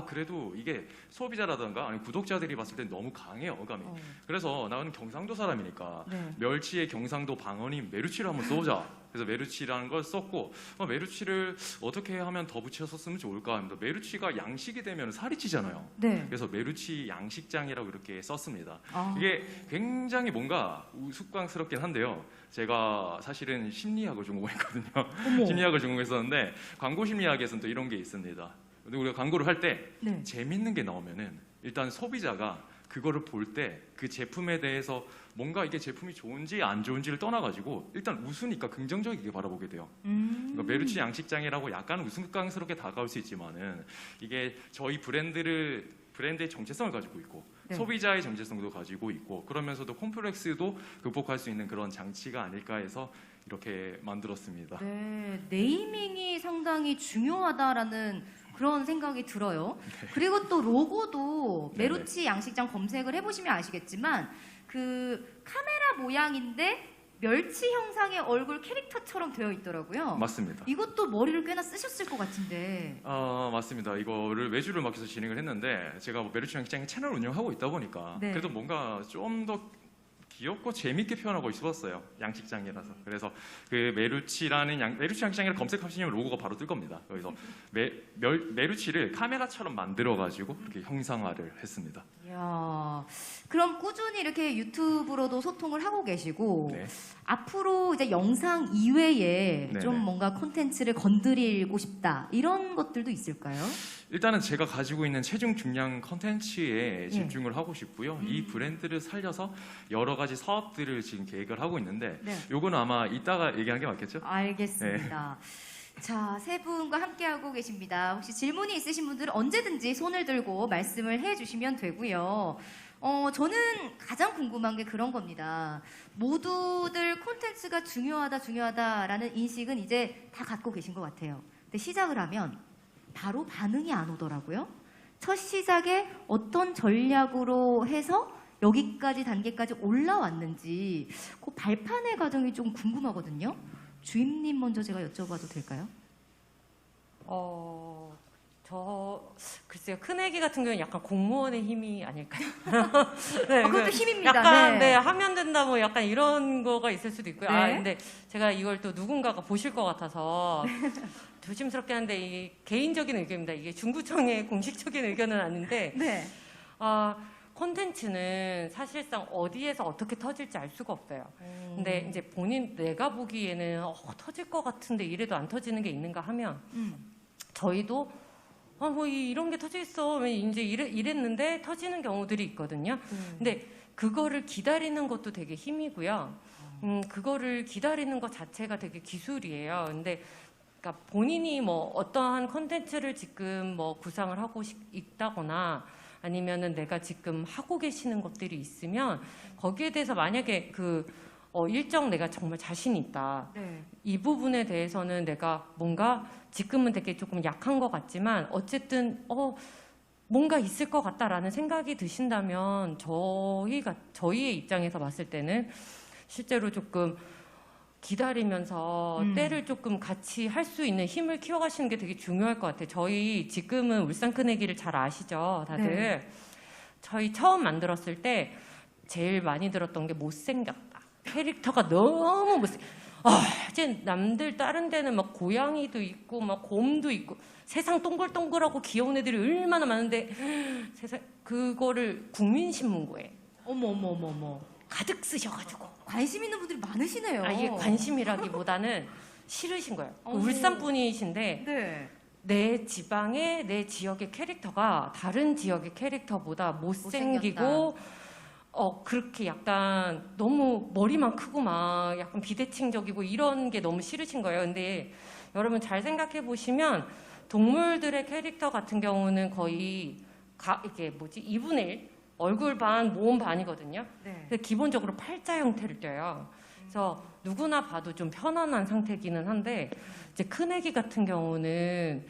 그래도 이게 소비자라든가 아니 구독자들이 봤을 때 너무 강해요, 어감이. 그래서 나는 경상도 사람이니까 네. 멸치의 경상도 방언인 메루치를 한번 써보자. 그래서 메루치라는 걸 썼고 메루치를 어떻게 하면 더 붙여서 쓰면 좋을까 합니다. 메루치가 양식이 되면 살이 찌잖아요. 네. 그래서 메루치 양식장이라고 이렇게 썼습니다. 아. 이게 굉장히 뭔가 우스꽝스럽긴 한데요. 제가 사실은 심리학을 전공했거든요. 심리학을 전공했었는데 광고 심리학에서는 또 이런 게 있습니다. 근데 우리가 광고를 할 때 네. 재밌는 게 나오면은 일단 소비자가 그거를 볼 때 그 제품에 대해서 뭔가 이게 제품이 좋은지 안 좋은지를 떠나가지고 일단 웃으니까 긍정적이게 바라보게 돼요. 그러니까 메루치 양식장이라고 약간 우스꽝스럽게 다가올 수 있지만은 이게 저희 브랜드의 정체성을 가지고 있고 네. 소비자의 정체성도 가지고 있고 그러면서도 콤플렉스도 극복할 수 있는 그런 장치가 아닐까 해서 이렇게 만들었습니다. 네, 네이밍이 상당히 중요하다라는 그런 생각이 들어요. 그리고 또 로고도 네네. 메루치 양식장 검색을 해보시면 아시겠지만 그 카메라 모양인데 멸치 형상의 얼굴 캐릭터처럼 되어 있더라고요. 맞습니다. 이것도 머리를 꽤나 쓰셨을 것 같은데. 맞습니다. 이거를 외주를 맡겨서 진행을 했는데 제가 뭐 메루치 양식장에 채널 운영하고 있다 보니까 네. 그래도 뭔가 좀 더 귀엽고 재밌게 표현하고 싶었어요. 양식장이라서. 그래서 그 메루치 양식장이라 검색하시면 로고가 바로 뜰 겁니다. 그래서 메루치를 카메라처럼 만들어 가지고 이렇게 형상화를 했습니다. 이야, 그럼 꾸준히 이렇게 유튜브로도 소통을 하고 계시고 네. 앞으로 이제 영상 이외에 네네. 좀 뭔가 콘텐츠를 건드리고 싶다 이런 것들도 있을까요? 일단은 제가 가지고 있는 체중 중량 컨텐츠에 예. 집중을 하고 싶고요. 이 브랜드를 살려서 여러 가지 사업들을 지금 계획을 하고 있는데 네. 요거는 아마 이따가 얘기하는 게 맞겠죠? 알겠습니다. 자, 세 분과 함께하고 계십니다. 혹시 질문이 있으신 분들은 언제든지 손을 들고 말씀을 해주시면 되고요. 저는 가장 궁금한 게 그런 겁니다. 모두들 콘텐츠가 중요하다라는 인식은 이제 다 갖고 계신 것 같아요. 근데 시작을 하면 바로 반응이 안 오더라고요. 첫 시작에 어떤 전략으로 해서 여기까지 단계까지 올라왔는지 그 발판의 과정이 좀 궁금하거든요. 주임님 먼저 제가 여쭤봐도 될까요? 글쎄요, 큰애기 같은 경우는 약간 공무원의 힘이 아닐까요? 네, 그것도 힘입니다. 약간 네. 하면 된다 뭐 약간 이런 거가 있을 수도 있고요. 네. 근데 제가 이걸 또 누군가가 보실 것 같아서 조심스럽게 하는데 이게 개인적인 의견입니다. 이게 중구청의 공식적인 의견은 아닌데 네. 콘텐츠는 사실상 어디에서 어떻게 터질지 알 수가 없어요. 근데 이제 내가 보기에는 터질 것 같은데 이래도 안 터지는 게 있는가 하면 저희도 뭐 이런 게 터져 있어 이제 이랬는데 터지는 경우들이 있거든요. 근데 그거를 기다리는 것도 되게 힘이고요. 그거를 기다리는 것 자체가 되게 기술이에요. 근데 그러니까 본인이 뭐 어떠한 콘텐츠를 지금 뭐 구상을 하고 있다거나 아니면은 내가 지금 하고 계시는 것들이 있으면 거기에 대해서 만약에 일정 내가 정말 자신이 있다. 네. 이 부분에 대해서는 내가 뭔가 지금은 되게 조금 약한 것 같지만 어쨌든 뭔가 있을 것 같다라는 생각이 드신다면 저희의 입장에서 봤을 때는 실제로 조금 기다리면서 때를 조금 같이 할 수 있는 힘을 키워가시는 게 되게 중요할 것 같아요. 저희 지금은 울산 큰애기를 잘 아시죠, 다들. 네. 저희 처음 만들었을 때 제일 많이 들었던 게 못생겼다. 캐릭터가 너무 이제 남들 다른 데는 막 고양이도 있고 막 곰도 있고 세상 동글동글하고 귀여운 애들이 얼마나 많은데 세상 그거를 국민신문고에 어머. 가득 쓰셔가지고 관심 있는 분들이 많으시네요. 이게 관심이라기보다는 싫으신 거예요. 어머. 울산 분이신데 네. 내 지방의 내 지역의 캐릭터가 다른 지역의 캐릭터보다 못생기고 그렇게 약간 너무 머리만 크고 막 약간 비대칭적이고 이런 게 너무 싫으신 거예요. 근데 여러분 잘 생각해 보시면 동물들의 캐릭터 같은 경우는 거의 이게 2분의 1 얼굴 반, 몸 반이거든요. 네. 근데 기본적으로 팔자 형태를 띄어요. 그래서 누구나 봐도 좀 편안한 상태기는 한데 이제 큰애기 같은 경우는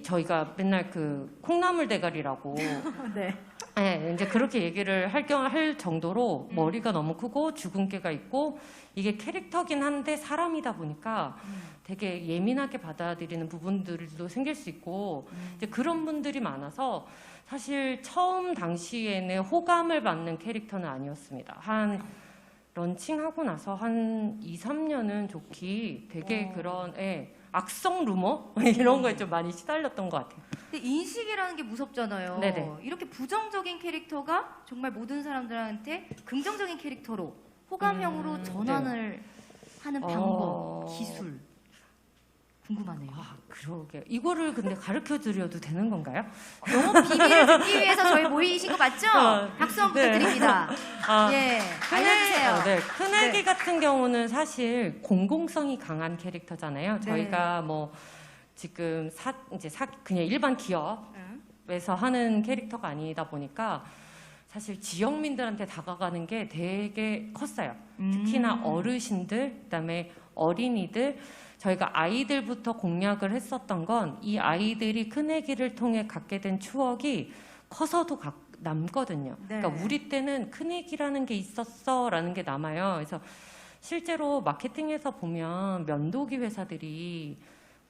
저희가 맨날 콩나물 대가리라고 네. 네, 이제 그렇게 얘기를 할 정도로 머리가 너무 크고 주근깨가 있고 이게 캐릭터긴 한데 사람이다 보니까 되게 예민하게 받아들이는 부분들도 생길 수 있고 이제 그런 분들이 많아서 사실 처음 당시에는 호감을 받는 캐릭터는 아니었습니다. 런칭하고 나서 한 2, 3년은 좋기 되게 그런 악성 루머 이런 거에 좀 많이 시달렸던 것 같아요. 근데 인식이라는 게 무섭잖아요. 네네. 이렇게 부정적인 캐릭터가 정말 모든 사람들한테 긍정적인 캐릭터로 호감형으로 전환을 하는 방법, 기술 궁금하네요. 그러게요. 이거를 근데 가르쳐 드려도 되는 건가요? 영업 비밀을 듣기 위해서 저희 모이신 거 맞죠? 박수 한번 네. 부탁드립니다. 예, 알려주세요. 네, 큰애기 네. 같은 경우는 사실 공공성이 강한 캐릭터잖아요. 네. 저희가 뭐 지금 그냥 일반 기업에서 하는 캐릭터가 아니다 보니까 사실 지역민들한테 다가가는 게 되게 컸어요. 특히나 어르신들, 그다음에 어린이들, 저희가 아이들부터 공략을 했었던 건 이 아이들이 큰애기를 통해 갖게 된 추억이 커서도 남거든요. 네. 그러니까 우리 때는 큰애기라는 게 있었어라는 게 남아요. 그래서 실제로 마케팅에서 보면 면도기 회사들이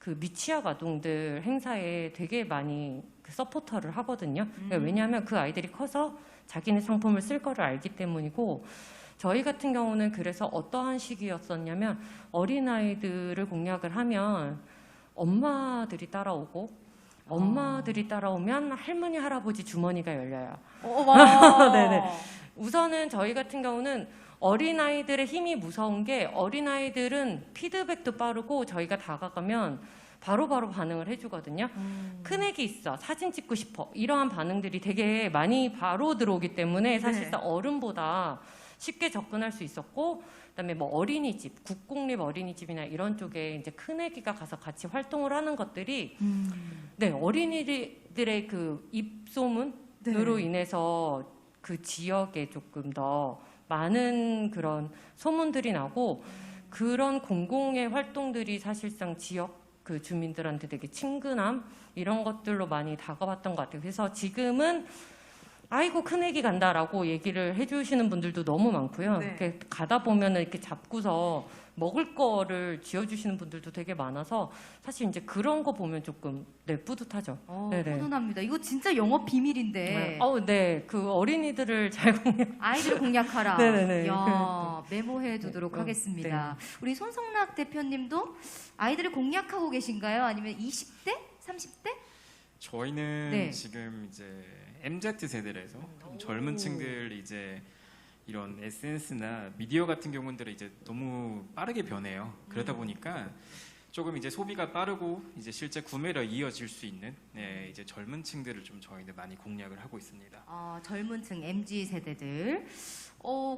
미취학 아동들 행사에 되게 많이 서포터를 하거든요. 그러니까 왜냐하면 그 아이들이 커서 자기네 상품을 쓸 거를 알기 때문이고 저희 같은 경우는 그래서 어떠한 시기였었냐면 어린아이들을 공략을 하면 엄마들이 따라오고 엄마들이 따라오면 할머니 할아버지 주머니가 열려요. 와. 네네. 우선은 저희 같은 경우는 어린아이들의 힘이 무서운 게 어린아이들은 피드백도 빠르고 저희가 다가가면 바로바로 반응을 해주거든요. 큰애기 있어, 사진 찍고 싶어, 이러한 반응들이 되게 많이 바로 들어오기 때문에 사실상 어른보다 쉽게 접근할 수 있었고, 그다음에 뭐 어린이집, 국공립 어린이집이나 이런 쪽에 이제 큰애기가 가서 같이 활동을 하는 것들이 네, 어린이들의 그 입소문으로 인해서 그 지역에 조금 더 많은 그런 소문들이 나고 그런 공공의 활동들이 사실상 지역 그 주민들한테 되게 친근함 이런 것들로 많이 다가왔던 것 같아요. 그래서 지금은 아이고 큰애기 간다라고 얘기를 해주시는 분들도 너무 많고요. 네. 이렇게 가다 보면은 이렇게 잡고서 먹을 거를 쥐어주시는 분들도 되게 많아서 사실 이제 그런 거 보면 조금 뿌듯하죠. 네네. 훈훈합니다. 이거 진짜 영업 비밀인데 네. 그 어린이들을 잘 공략. 아이들을 공략하라. 네네네. 야, 메모해 두도록 네. 하겠습니다. 우리 손성락 대표님도 아이들을 공략하고 계신가요? 아니면 20대? 30대? 저희는 네. 지금 이제 MZ 세대라서 좀 젊은 층들 이제 이런 SNS나 미디어 같은 경우들은 이제 너무 빠르게 변해요. 그러다 보니까 조금 이제 소비가 빠르고 이제 실제 구매로 이어질 수 있는 이제 젊은 층들을 좀 저희는 많이 공략을 하고 있습니다. 젊은 층 MZ 세대들.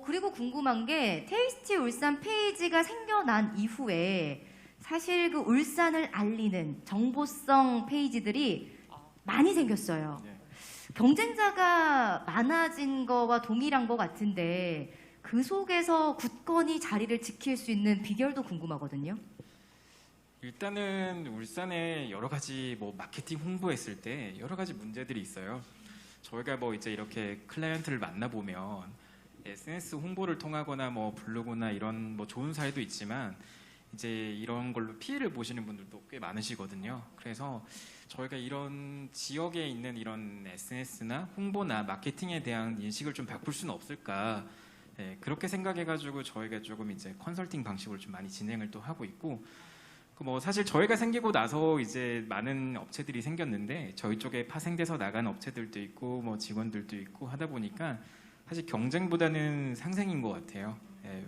그리고 궁금한 게 테이스티 울산 페이지가 생겨난 이후에 사실 그 울산을 알리는 정보성 페이지들이 많이 생겼어요. 네. 경쟁자가 많아진 거와 동일한 것 같은데 그 속에서 굳건히 자리를 지킬 수 있는 비결도 궁금하거든요. 일단은 울산에 여러 가지 뭐 마케팅 홍보했을 때 여러 가지 문제들이 있어요. 저희가 뭐 이제 이렇게 클라이언트를 만나 보면 SNS 홍보를 통하거나 뭐 블로그나 이런 뭐 좋은 사례도 있지만 이제 이런 걸로 피해를 보시는 분들도 꽤 많으시거든요. 그래서 저희가 이런 지역에 있는 이런 SNS나 홍보나 마케팅에 대한 인식을 좀 바꿀 수는 없을까? 그렇게 생각해가지고 저희가 조금 이제 컨설팅 방식으로 좀 많이 진행을 또 하고 있고, 뭐 사실 저희가 생기고 나서 이제 많은 업체들이 생겼는데 저희 쪽에 파생돼서 나간 업체들도 있고 뭐 직원들도 있고 하다 보니까 사실 경쟁보다는 상생인 것 같아요.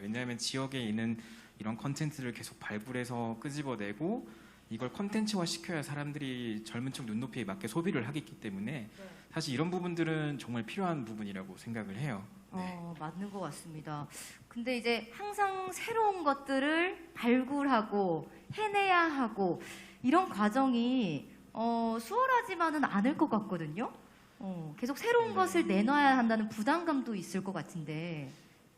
왜냐하면 지역에 있는 이런 컨텐츠를 계속 발굴해서 끄집어내고 이걸 컨텐츠화 시켜야 사람들이 젊은 층 눈높이에 맞게 소비를 하겠기 때문에 사실 이런 부분들은 정말 필요한 부분이라고 생각을 해요. 맞는 것 같습니다. 근데 이제 항상 새로운 것들을 발굴하고 해내야 하고 이런 과정이 수월하지만은 않을 것 같거든요. 계속 새로운 것을 내놔야 한다는 부담감도 있을 것 같은데.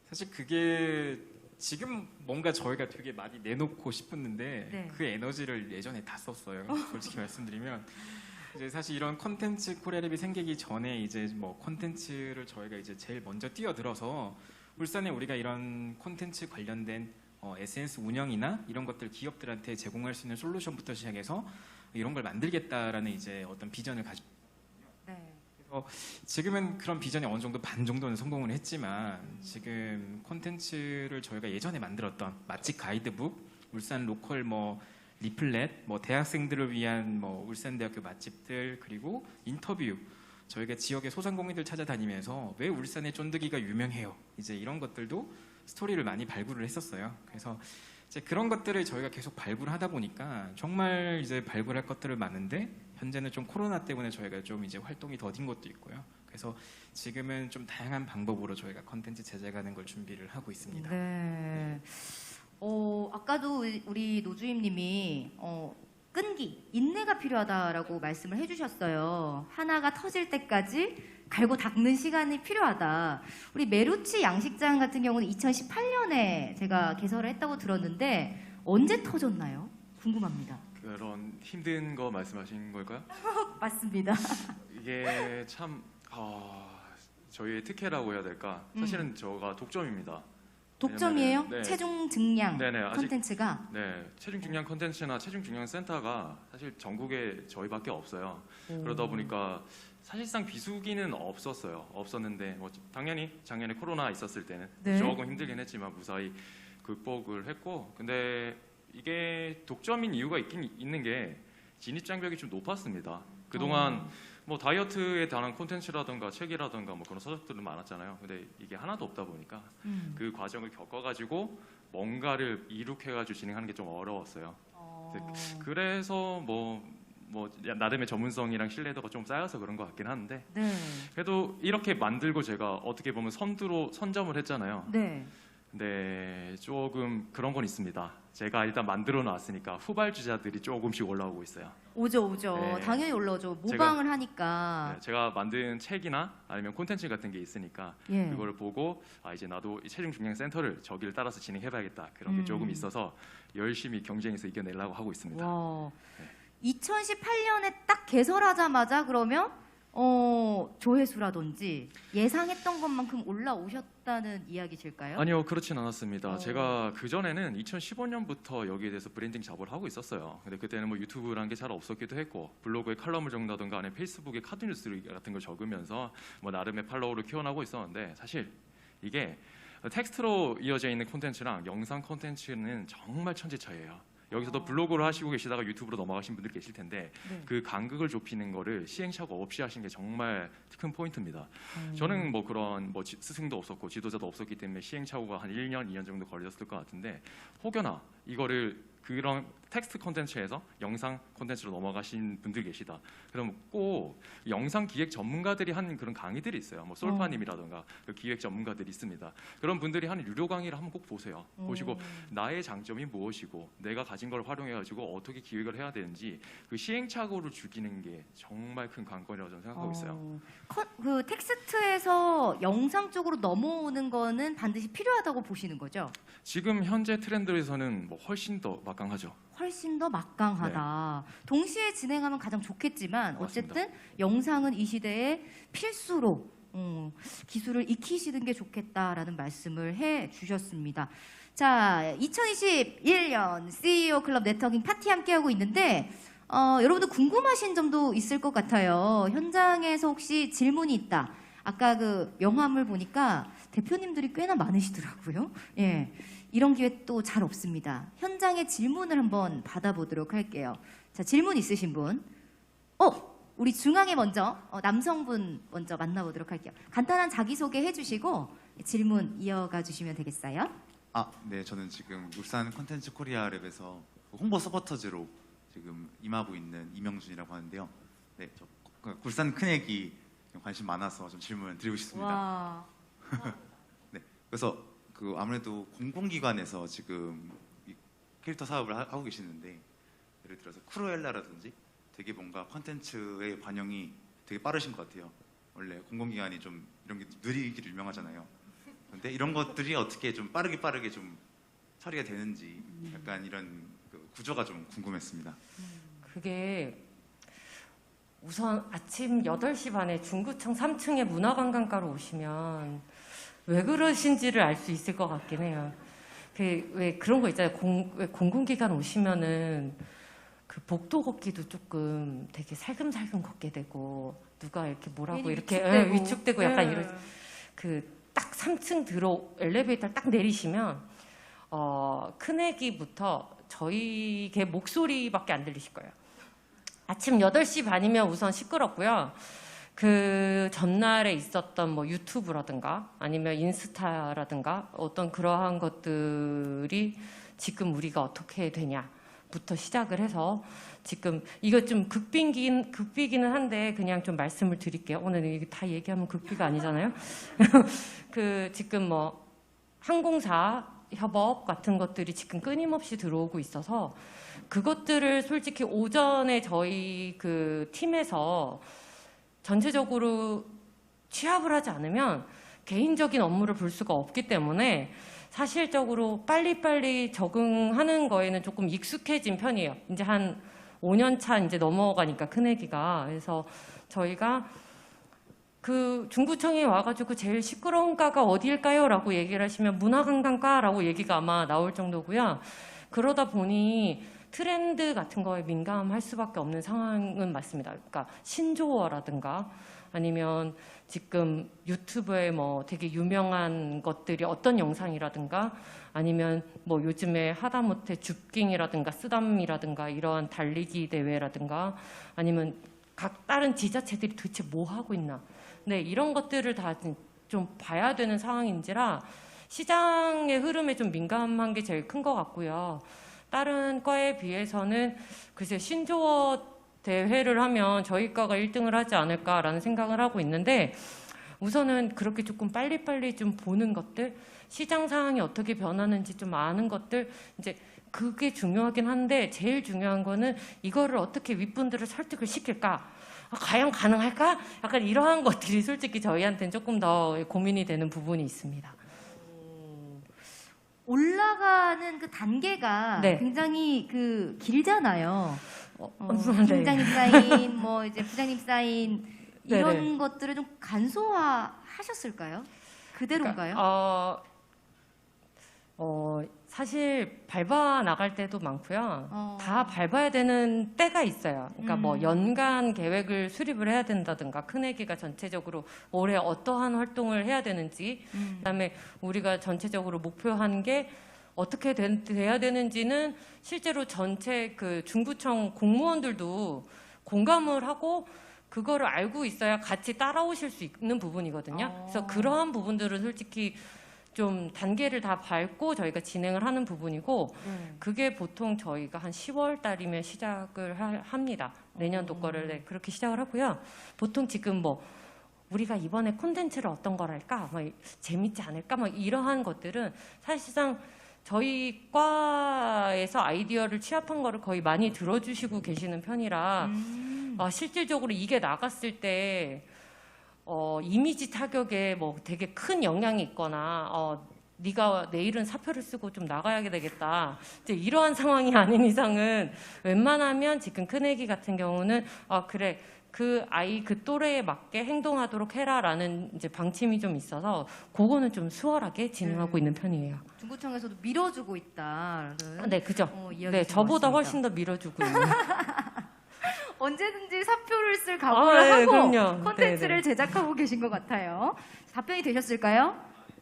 사실 그게 지금 뭔가 저희가 되게 많이 내놓고 싶었는데 네. 그 에너지를 예전에 다 썼어요. 솔직히 말씀드리면 이제 사실 이런 콘텐츠 코리아랩이 생기기 전에 이제 뭐 콘텐츠를 저희가 이제 제일 먼저 뛰어들어서 울산에 우리가 이런 콘텐츠 관련된 SNS 운영이나 이런 것들 기업들한테 제공할 수 있는 솔루션부터 시작해서 이런 걸 만들겠다라는 이제 어떤 비전을 가지고 지금은 그런 비전이 어느 정도 반 정도는 성공을 했지만 지금 콘텐츠를 저희가 예전에 만들었던 맛집 가이드북, 울산 로컬 뭐 리플렛, 뭐 대학생들을 위한 뭐 울산대학교 맛집들 그리고 인터뷰 저희가 지역의 소상공인들 찾아다니면서 왜 울산의 쫀득이가 유명해요 이제 이런 것들도 스토리를 많이 발굴을 했었어요. 그래서 이제 그런 것들을 저희가 계속 발굴하다 보니까 정말 이제 발굴할 것들을 많은데 현재는 좀 코로나 때문에 저희가 좀 이제 활동이 더딘 것도 있고요. 그래서 지금은 좀 다양한 방법으로 저희가 컨텐츠 제작하는 걸 준비를 하고 있습니다. 네. 아까도 우리 노주임님이 끈기, 인내가 필요하다라고 말씀을 해주셨어요. 하나가 터질 때까지 갈고 닦는 시간이 필요하다. 우리 메루치 양식장 같은 경우는 2018년에 제가 개설을 했다고 들었는데 언제 터졌나요? 궁금합니다. 그런 힘든 거 말씀하신 걸까요? 맞습니다. 이게 참 저희의 특혜라고 해야 될까? 사실은 저가 독점입니다. 독점이에요? 왜냐면은, 네. 체중 증량 네네, 아직- 콘텐츠가? 네, 체중 중량 컨텐츠나 체중 중량 센터가 사실 전국에 저희밖에 없어요. 그러다 보니까 사실상 비수기는 없었는데 뭐 당연히 작년에 코로나 있었을 때는 네. 조금 힘들긴 했지만 무사히 극복을 했고, 근데 이게 독점인 이유가 있는 게 진입 장벽이 좀 높았습니다. 그동안 뭐 다이어트에 관한 콘텐츠라든가 책이라든가 뭐 그런 서적들은 많았잖아요. 근데 이게 하나도 없다 보니까 그 과정을 겪어가지고 뭔가를 이룩해가지고 진행하는 게 좀 어려웠어요. 그래서 뭐 나름의 전문성이랑 신뢰도가 좀 쌓여서 그런 것 같긴 한데, 네. 그래도 이렇게 만들고 제가 어떻게 보면 선점을 했잖아요. 네. 근데 조금 그런 건 있습니다. 제가 일단 만들어 놨으니까 후발주자들이 조금씩 올라오고 있어요. 오죠. 네. 당연히 올라오죠. 모방을 하니까. 네, 제가 만든 책이나 아니면 콘텐츠 같은 게 있으니까 예. 그거를 보고 이제 나도 이 체중 중량 센터를 저기를 따라서 진행해봐야겠다, 그런 게 조금 있어서 열심히 경쟁해서 이겨내려고 하고 있습니다. 와. 2018년에 딱 개설하자마자 그러면 조회수라든지 예상했던 것만큼 올라오셨다는 이야기실까요? 아니요, 그렇진 않았습니다. 어. 제가 그 전에는 2015년부터 여기에 대해서 브랜딩 작업을 하고 있었어요. 근데 그때는 뭐 유튜브라는 게 잘 없었기도 했고 블로그에 칼럼을 적는다든가 아니면 페이스북에 카드뉴스 같은 걸 적으면서 뭐 나름의 팔로워를 키워나가고 있었는데 사실 이게 텍스트로 이어져 있는 콘텐츠랑 영상 콘텐츠는 정말 천지 차이예요. 여기서도 블로그를 하시고 계시다가 유튜브로 넘어가신 분들이 계실 텐데 네. 그 간극을 좁히는 거를 시행착오 없이 하시는 게 정말 큰 포인트입니다. 저는 뭐 그런 뭐 스승도 없었고 지도자도 없었기 때문에 시행착오가 한 1년, 2년 정도 걸렸을 것 같은데 혹여나 이거를 그런 텍스트 콘텐츠에서 영상 콘텐츠로 넘어가신 분들이 계시다. 그럼 꼭 영상 기획 전문가들이 하는 그런 강의들이 있어요. 뭐 솔파님이라든가 그 기획 전문가들이 있습니다. 그런 분들이 하는 유료 강의를 한번 꼭 보세요. 보시고 나의 장점이 무엇이고 내가 가진 걸 활용해가지고 어떻게 기획을 해야 되는지 그 시행착오를 줄이는 게 정말 큰 관건이라고 저는 생각하고 있어요. 그 텍스트에서 영상 쪽으로 넘어오는 거는 반드시 필요하다고 보시는 거죠? 지금 현재 트렌드에서는 뭐 훨씬 더 막강하죠. 훨씬 더 막강하다. 동시에 진행하면 가장 좋겠지만 맞습니다. 어쨌든 영상은 이 시대에 필수로 기술을 익히시는 게 좋겠다라는 말씀을 해주셨습니다. 자, 2021년 CEO 클럽 네트워킹 파티 함께하고 있는데 여러분들 궁금하신 점도 있을 것 같아요. 현장에서 혹시 질문이 있다. 아까 그 명함을 보니까 대표님들이 꽤나 많으시더라고요. 예. 이런 기회 또 잘 없습니다. 현장의 질문을 한번 받아보도록 할게요. 자, 질문 있으신 분? 우리 중앙에 먼저 남성분 먼저 만나보도록 할게요. 간단한 자기소개 해주시고 질문 이어가 주시면 되겠어요? 네, 저는 지금 울산 콘텐츠 코리아 랩에서 홍보 서포터즈로 지금 임하고 있는 이명준이라고 하는데요. 네, 저 울산 큰애기 관심 많아서 좀 질문 드리고 싶습니다. 와. 네, 그래서 아무래도 공공기관에서 지금 이 캐릭터 사업을 하고 계시는데 예를 들어서 크루엘라라든지 되게 뭔가 콘텐츠의 반영이 되게 빠르신 것 같아요. 원래 공공기관이 좀 이런 게 느리기로 유명하잖아요. 근데 이런 것들이 어떻게 좀 빠르게 좀 처리가 되는지 약간 이런 그 구조가 좀 궁금했습니다. 그게 우선 아침 8시 반에 중구청 3층에 문화관광가로 오시면 왜 그러신지를 알 수 있을 것 같긴 해요. 왜 그런 거 있잖아요. 왜 공공기관 오시면은 그 복도 걷기도 조금 되게 살금살금 걷게 되고 누가 이렇게 뭐라고 이렇게 위축되고 약간 이런 딱 3층 엘리베이터를 딱 내리시면 큰애기부터 저희 개 목소리밖에 안 들리실 거예요. 아침 8시 반이면 우선 시끄럽고요. 그 전날에 있었던 뭐 유튜브라든가 아니면 인스타라든가 어떤 그러한 것들이 지금 우리가 어떻게 되냐부터 시작을 해서 지금 이거 좀 극비기는 한데 그냥 좀 말씀을 드릴게요. 오늘 이게 다 얘기하면 극비가 아니잖아요. 지금 뭐 항공사 협업 같은 것들이 지금 끊임없이 들어오고 있어서 그것들을 솔직히 오전에 저희 그 팀에서 전체적으로 취합을 하지 않으면 개인적인 업무를 볼 수가 없기 때문에 사실적으로 빨리빨리 적응하는 거에는 조금 익숙해진 편이에요. 이제 한 5년 차 이제 넘어가니까 큰애기가. 그래서 저희가 그 중구청에 와가지고 제일 시끄러운 과가 어디일까요? 라고 얘기를 하시면 문화관광과라고 얘기가 아마 나올 정도고요. 그러다 보니 트렌드 같은 거에 민감할 수밖에 없는 상황은 맞습니다. 그러니까 신조어라든가 아니면 지금 유튜브에 뭐 되게 유명한 것들이 어떤 영상이라든가 아니면 뭐 요즘에 하다못해 줍깅이라든가 쓰담이라든가 이러한 달리기 대회라든가 아니면 각 다른 지자체들이 도대체 뭐 하고 있나. 네, 이런 것들을 다 좀 봐야 되는 상황인지라 시장의 흐름에 좀 민감한 게 제일 큰 것 같고요. 다른 과에 비해서는 글쎄 신조어 대회를 하면 저희 과가 1등을 하지 않을까라는 생각을 하고 있는데 우선은 그렇게 조금 빨리빨리 좀 보는 것들, 시장 상황이 어떻게 변하는지 좀 아는 것들, 이제 그게 중요하긴 한데 제일 중요한 거는 이거를 어떻게 윗분들을 설득을 시킬까? 과연 가능할까? 약간 이러한 것들이 솔직히 저희한테는 조금 더 고민이 되는 부분이 있습니다. 올라가는 그 단계가 네. 굉장히 길잖아요. 네. 팀장님 사인, 뭐 이제 부장님 사인, 이런 네네. 것들을 좀 간소화하셨을까요? 그대로인가요? 사실 밟아 나갈 때도 많고요. 어. 다 밟아야 되는 때가 있어요. 그러니까 뭐 연간 계획을 수립을 해야 된다든가 큰애기가 전체적으로 올해 어떠한 활동을 해야 되는지, 그다음에 우리가 전체적으로 목표한 게 어떻게 돼야 되는지는 실제로 전체 그 중구청 공무원들도 공감을 하고 그거를 알고 있어야 같이 따라오실 수 있는 부분이거든요. 그래서 그러한 부분들은 솔직히 좀 단계를 다 밟고 저희가 진행을 하는 부분이고 그게 보통 저희가 한 10월 달이면 시작을 합니다. 내년도 거를 네, 그렇게 시작을 하고요. 보통 지금 뭐 우리가 이번에 콘텐츠를 어떤 걸 할까? 막 재밌지 않을까? 막 이러한 것들은 사실상 저희 과에서 아이디어를 취합한 거를 거의 많이 들어주시고 계시는 편이라 실질적으로 이게 나갔을 때 이미지 타격에 뭐 되게 큰 영향이 있거나 네가 내일은 사표를 쓰고 좀 나가야 되겠다. 이제 이러한 상황이 아닌 이상은 웬만하면 지금 큰애기 같은 경우는 그래 그 아이 그 또래에 맞게 행동하도록 해라라는 이제 방침이 좀 있어서 그거는 좀 수월하게 진행하고 있는 편이에요. 중구청에서도 밀어주고 있다는 네, 그죠. 이야기 네, 저보다 들어봤습니다. 훨씬 더 밀어주고 있는. 언제든지 사표를 쓸 각오를 네, 하고 그럼요. 콘텐츠를 네, 네. 제작하고 계신 것 같아요. 답변이 되셨을까요?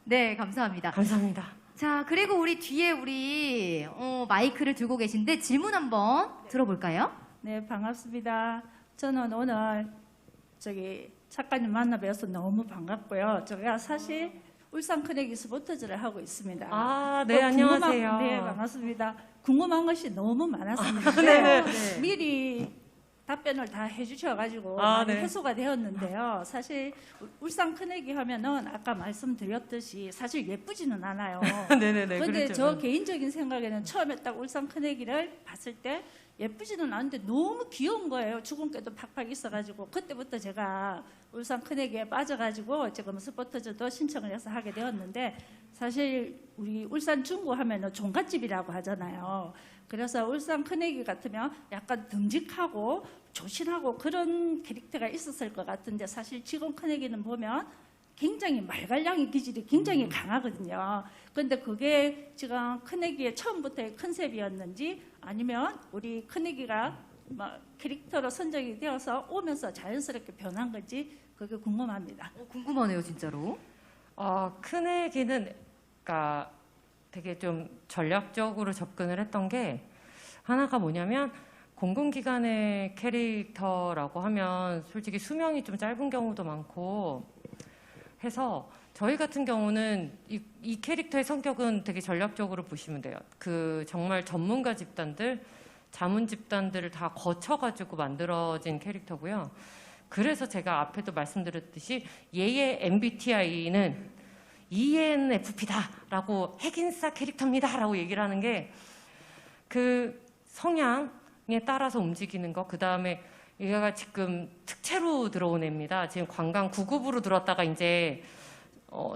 네, 감사합니다. 감사합니다. 자, 그리고 우리 뒤에 우리 마이크를 들고 계신데 질문 한번 들어볼까요? 네, 반갑습니다. 저는 오늘 작가님 만나 뵈어서 너무 반갑고요. 제가 사실 울산 큰애기 스포터즈를 하고 있습니다. 네, 궁금한- 안녕하세요. 네, 반갑습니다. 궁금한 것이 너무 많았습니다. 네네. 미리 답변을 다 해주셔가지고 아, 많이 네. 해소가 되었는데요. 사실 울산 큰애기 하면은 아까 말씀드렸듯이 사실 예쁘지는 않아요. 네네네. 근데 그렇죠. 저 개인적인 생각에는 처음에 딱 울산 큰애기를 봤을 때 예쁘지는 않은데 너무 귀여운 거예요. 주근깨도 팍팍 있어가지고 그때부터 제가 울산 큰애기에 빠져가지고 지금 스포터즈도 신청을 해서 하게 되었는데 사실 우리 울산 중구 하면은 종갓집이라고 하잖아요. 그래서 울산 큰애기 같으면 약간 듬직하고 조신하고 그런 캐릭터가 있었을 것 같은데 사실 지금 큰애기는 보면 굉장히 말갈량의 기질이 굉장히 강하거든요. 근데 그게 지금 큰애기의 처음부터의 컨셉이었는지 아니면 우리 큰애기가 캐릭터로 선정이 되어서 오면서 자연스럽게 변한 건지 그게 궁금합니다. 궁금하네요, 진짜로. 큰애기는 그러니까 되게 좀 전략적으로 접근을 했던 게 하나가 뭐냐면 공공기관의 캐릭터라고 하면 솔직히 수명이 좀 짧은 경우도 많고 해서 저희 같은 경우는 이 캐릭터의 성격은 되게 전략적으로 보시면 돼요. 그 정말 전문가 집단들, 자문 집단들을 다 거쳐가지고 만들어진 캐릭터고요. 그래서 제가 앞에도 말씀드렸듯이 얘의 MBTI는 ENFP다라고 핵인싸 캐릭터입니다라고 얘기를 하는 게 그 성향에 따라서 움직이는 거. 그 다음에 얘가 지금 특채로 들어온 애입니다. 지금 관광 9급으로 들었다가 이제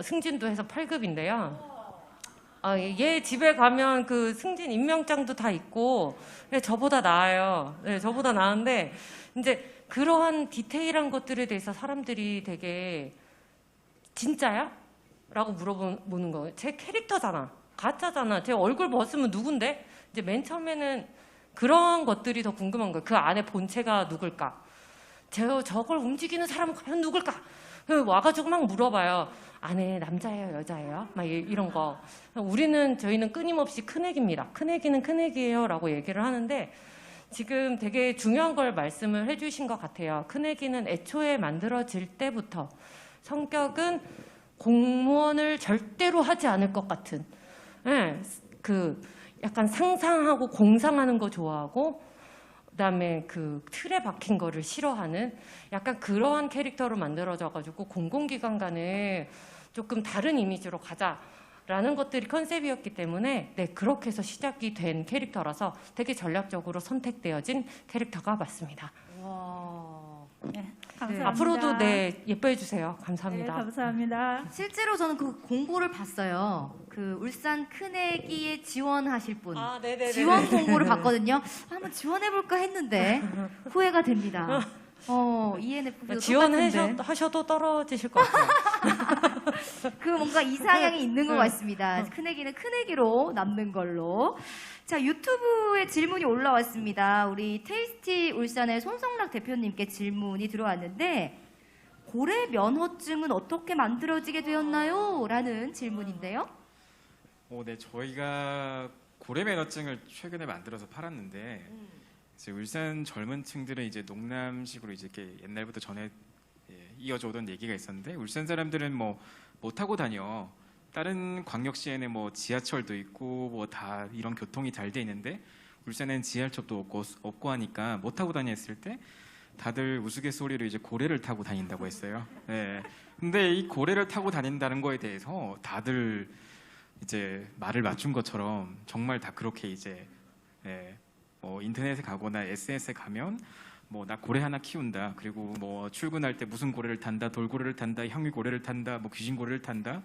승진도 해서 8급인데요. 얘 집에 가면 그 승진 임명장도 다 있고 저보다 나아요. 네, 저보다 나은데 이제 그러한 디테일한 것들에 대해서 사람들이 되게 진짜야? 라고 물어보는 거예요. 제 캐릭터잖아. 가짜잖아. 제 얼굴 벗으면 누군데? 이제 맨 처음에는 그런 것들이 더 궁금한 거예요. 그 안에 본체가 누굴까? 저걸 움직이는 사람은 과연 누굴까? 와가지고 막 물어봐요. 안에 남자예요, 여자예요? 막 이런 거. 저희는 끊임없이 큰애기입니다. 큰애기는 큰애기예요. 라고 얘기를 하는데 지금 되게 중요한 걸 말씀을 해주신 것 같아요. 큰애기는 애초에 만들어질 때부터 성격은 공무원을 절대로 하지 않을 것 같은 약간 상상하고 공상하는 거 좋아하고 그다음에 그 틀에 박힌 거를 싫어하는 약간 그러한 캐릭터로 만들어져가지고 공공기관과는 조금 다른 이미지로 가자라는 것들이 컨셉이었기 때문에 그렇게 해서 시작이 된 캐릭터라서 되게 전략적으로 선택되어진 캐릭터가 맞습니다. 네, 감사합니다. 앞으로도 예뻐해 주세요. 감사합니다. 네, 감사합니다. 실제로 저는 그 공고를 봤어요. 그 울산 큰애기에 지원하실 분 네네네. 지원 공고를 봤거든요. 한번 지원해볼까 했는데 후회가 됩니다. ENFP도 지원하셔도 떨어지실 것 같아요. 그 뭔가 이상향이 있는 것 같습니다. 큰애기는 큰애기로 남는 걸로. 자, 유튜브에 질문이 올라왔습니다. 우리 테이스티 울산의 손성락 대표님께 질문이 들어왔는데 고래 면허증은 어떻게 만들어지게 되었나요? 라는 질문인데요. 네, 저희가 고래 면허증을 최근에 만들어서 팔았는데 이제 울산 젊은 층들은 이제 농담식으로 이제 이렇게 옛날부터 전에 이어져 오던 얘기가 있었는데 울산 사람들은 뭐 타고 다녀. 다른 광역시에는 뭐 지하철도 있고 뭐 다 이런 교통이 잘 돼 있는데 울산엔 지하철도 없고 하니까 못 타고 다녔을 때 다들 우스갯소리로 이제 고래를 타고 다닌다고 했어요. 네. 근데 이 고래를 타고 다닌다는 거에 대해서 다들 이제 말을 맞춘 것처럼 정말 다 그렇게 이제 인터넷에 가거나 SNS에 가면 뭐 나 고래 하나 키운다. 그리고 뭐 출근할 때 무슨 고래를 탄다, 돌고래를 탄다, 형이 고래를 탄다, 뭐 귀신 고래를 탄다.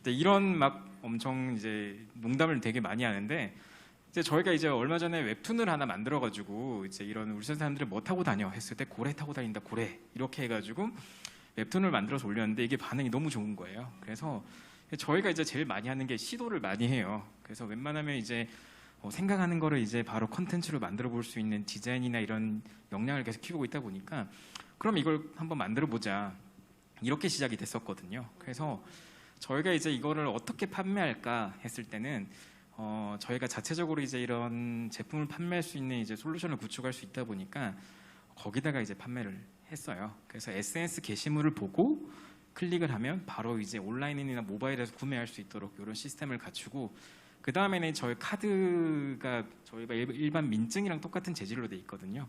이런 막 엄청 이제 농담을 되게 많이 하는데 이제 저희가 이제 얼마 전에 웹툰을 하나 만들어가지고 이제 이런 울산 사람들이 뭐 타고 다녀 했을 때 고래 타고 다닌다 고래 이렇게 해가지고 웹툰을 만들어서 올렸는데 이게 반응이 너무 좋은 거예요. 그래서 저희가 이제 제일 많이 하는 게 시도를 많이 해요. 그래서 웬만하면 이제 생각하는 거를 이제 바로 컨텐츠로 만들어 볼 수 있는 디자인이나 이런 역량을 계속 키우고 있다 보니까 그럼 이걸 한번 만들어 보자 이렇게 시작이 됐었거든요. 그래서 저희가 이제 이거를 어떻게 판매할까 했을 때는 저희가 자체적으로 이제 이런 제품을 판매할 수 있는 이제 솔루션을 구축할 수 있다 보니까 거기다가 이제 판매를 했어요. 그래서 SNS 게시물을 보고 클릭을 하면 바로 이제 온라인이나 모바일에서 구매할 수 있도록 이런 시스템을 갖추고 그 다음에는 저희 카드가 저희가 일반 민증이랑 똑같은 재질로 돼 있거든요.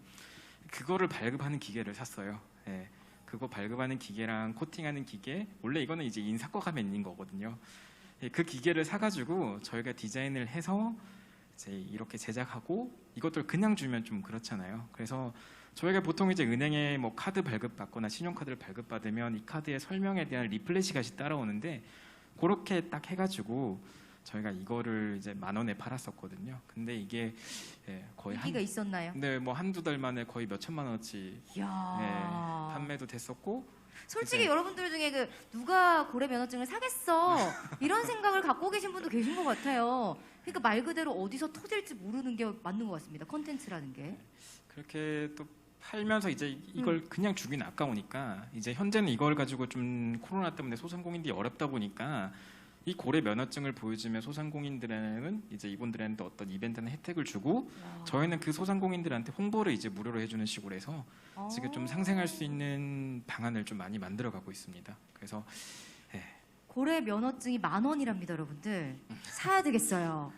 그거를 발급하는 기계를 샀어요. 네. 그거 발급하는 기계랑 코팅하는 기계, 원래 이거는 이제 인사과가 맨인 거거든요. 그 기계를 사가지고 저희가 디자인을 해서 이제 이렇게 제작하고 이것들 그냥 주면 좀 그렇잖아요. 그래서 저희가 보통 이제 은행에 뭐 카드 발급받거나 신용카드를 발급받으면 이 카드의 설명에 대한 리플렛이 같이 따라오는데 그렇게 딱 해가지고 저희가 이거를 이제 10,000원에 팔았었거든요. 근데 이게 거의 인기가 있었나요? 네, 뭐 한두 달 만에 거의 몇 천만 원어치 판매도 됐었고. 솔직히 여러분들 중에 누가 고래 면허증을 사겠어 이런 생각을 갖고 계신 분도 계신 것 같아요. 그러니까 말 그대로 어디서 터질지 모르는 게 맞는 것 같습니다. 컨텐츠라는 게. 그렇게 또 팔면서 이제 이걸 그냥 주긴 아까우니까 이제 현재는 이걸 가지고 좀 코로나 때문에 소상공인들이 어렵다 보니까 이 고래 면허증을 보여주면 소상공인들에는 이제 이분들한테 어떤 이벤트나 혜택을 주고 저희는 그 소상공인들한테 홍보를 이제 무료로 해주는 식으로 해서 지금 좀 상생할 수 있는 방안을 좀 많이 만들어가고 있습니다. 그래서 고래 면허증이 10,000원이랍니다, 여러분들. 사야 되겠어요.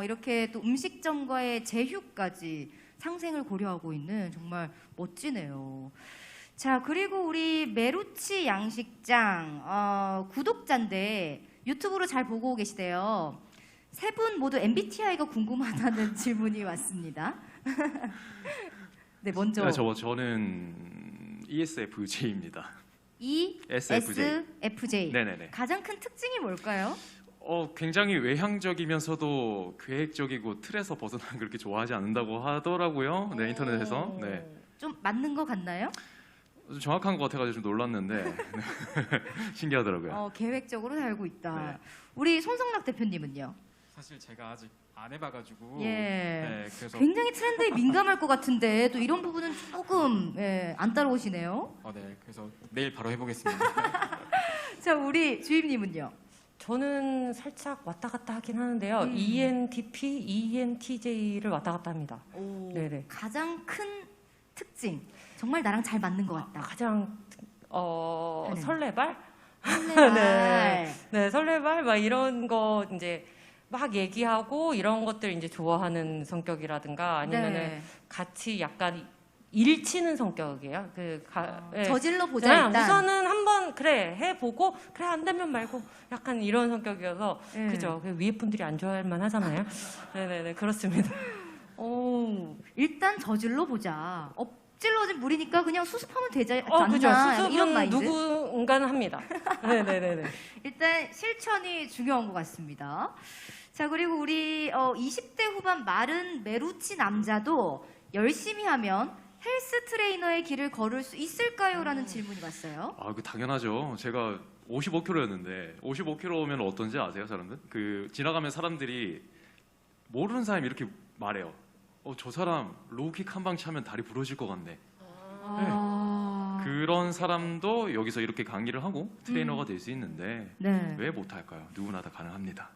이렇게 또 음식점과의 제휴까지 상생을 고려하고 있는 정말 멋지네요. 자, 그리고 우리 메루치 양식장 구독자인데 유튜브로 잘 보고 계시대요. 세 분 모두 MBTI가 궁금하다는 질문이 왔습니다. 네, 먼저. 저는 ESFJ입니다. ESFJ. 네네네. 가장 큰 특징이 뭘까요? 굉장히 외향적이면서도 계획적이고 틀에서 벗어나는 그렇게 좋아하지 않는다고 하더라고요. 네, 인터넷에서. 네. 좀 맞는 것 같나요? 좀 정확한 것 같아가지고 좀 놀랐는데 신기하더라고요. 계획적으로 살고 있다. 네. 우리 손성락 대표님은요? 사실 제가 아직 안 해봐가지고 그래서 굉장히 트렌드에 민감할 것 같은데 또 이런 부분은 조금 안 따라오시네요. 네, 그래서 내일 바로 해보겠습니다. 자, 우리 주임님은요? 저는 살짝 왔다 갔다 하긴 하는데요. ENTP, ENTJ를 왔다 갔다 합니다. 네네. 가장 큰 특징, 정말 나랑 잘 맞는 것 같다. 가장 설레발? 설레발. 네, 설레발 막 이런 거 이제 막 얘기하고 이런 것들 이제 좋아하는 성격이라든가 아니면은 같이 약간 일치는 성격이에요. 저질러 보자. 일단. 우선은 한번 그래 해보고 그래 안 되면 말고 약간 이런 성격이어서 그죠. 위에 분들이 안 좋아할 만하잖아요. 네네네 그렇습니다. 일단 저질러 보자. 찔러진 물이니까 그냥 수습하면 되지 그죠. 않나 수습은 이런 마인드. 누군가는 합니다. 네네네. 일단 실천이 중요한 것 같습니다. 자, 그리고 우리 20대 후반 마른 메루치 남자도 열심히 하면 헬스 트레이너의 길을 걸을 수 있을까요? 라는 질문이 왔어요. 아, 그 당연하죠. 제가 55kg였는데 55kg면 어떤지 아세요, 사람들? 그 지나가면 사람들이 모르는 사람이 이렇게 말해요. 저 사람 로우킥 한 방 차면 다리 부러질 것 같네. 그런 사람도 여기서 이렇게 강의를 하고 트레이너가 될 수 있는데 네. 왜 못할까요? 누구나 다 가능합니다.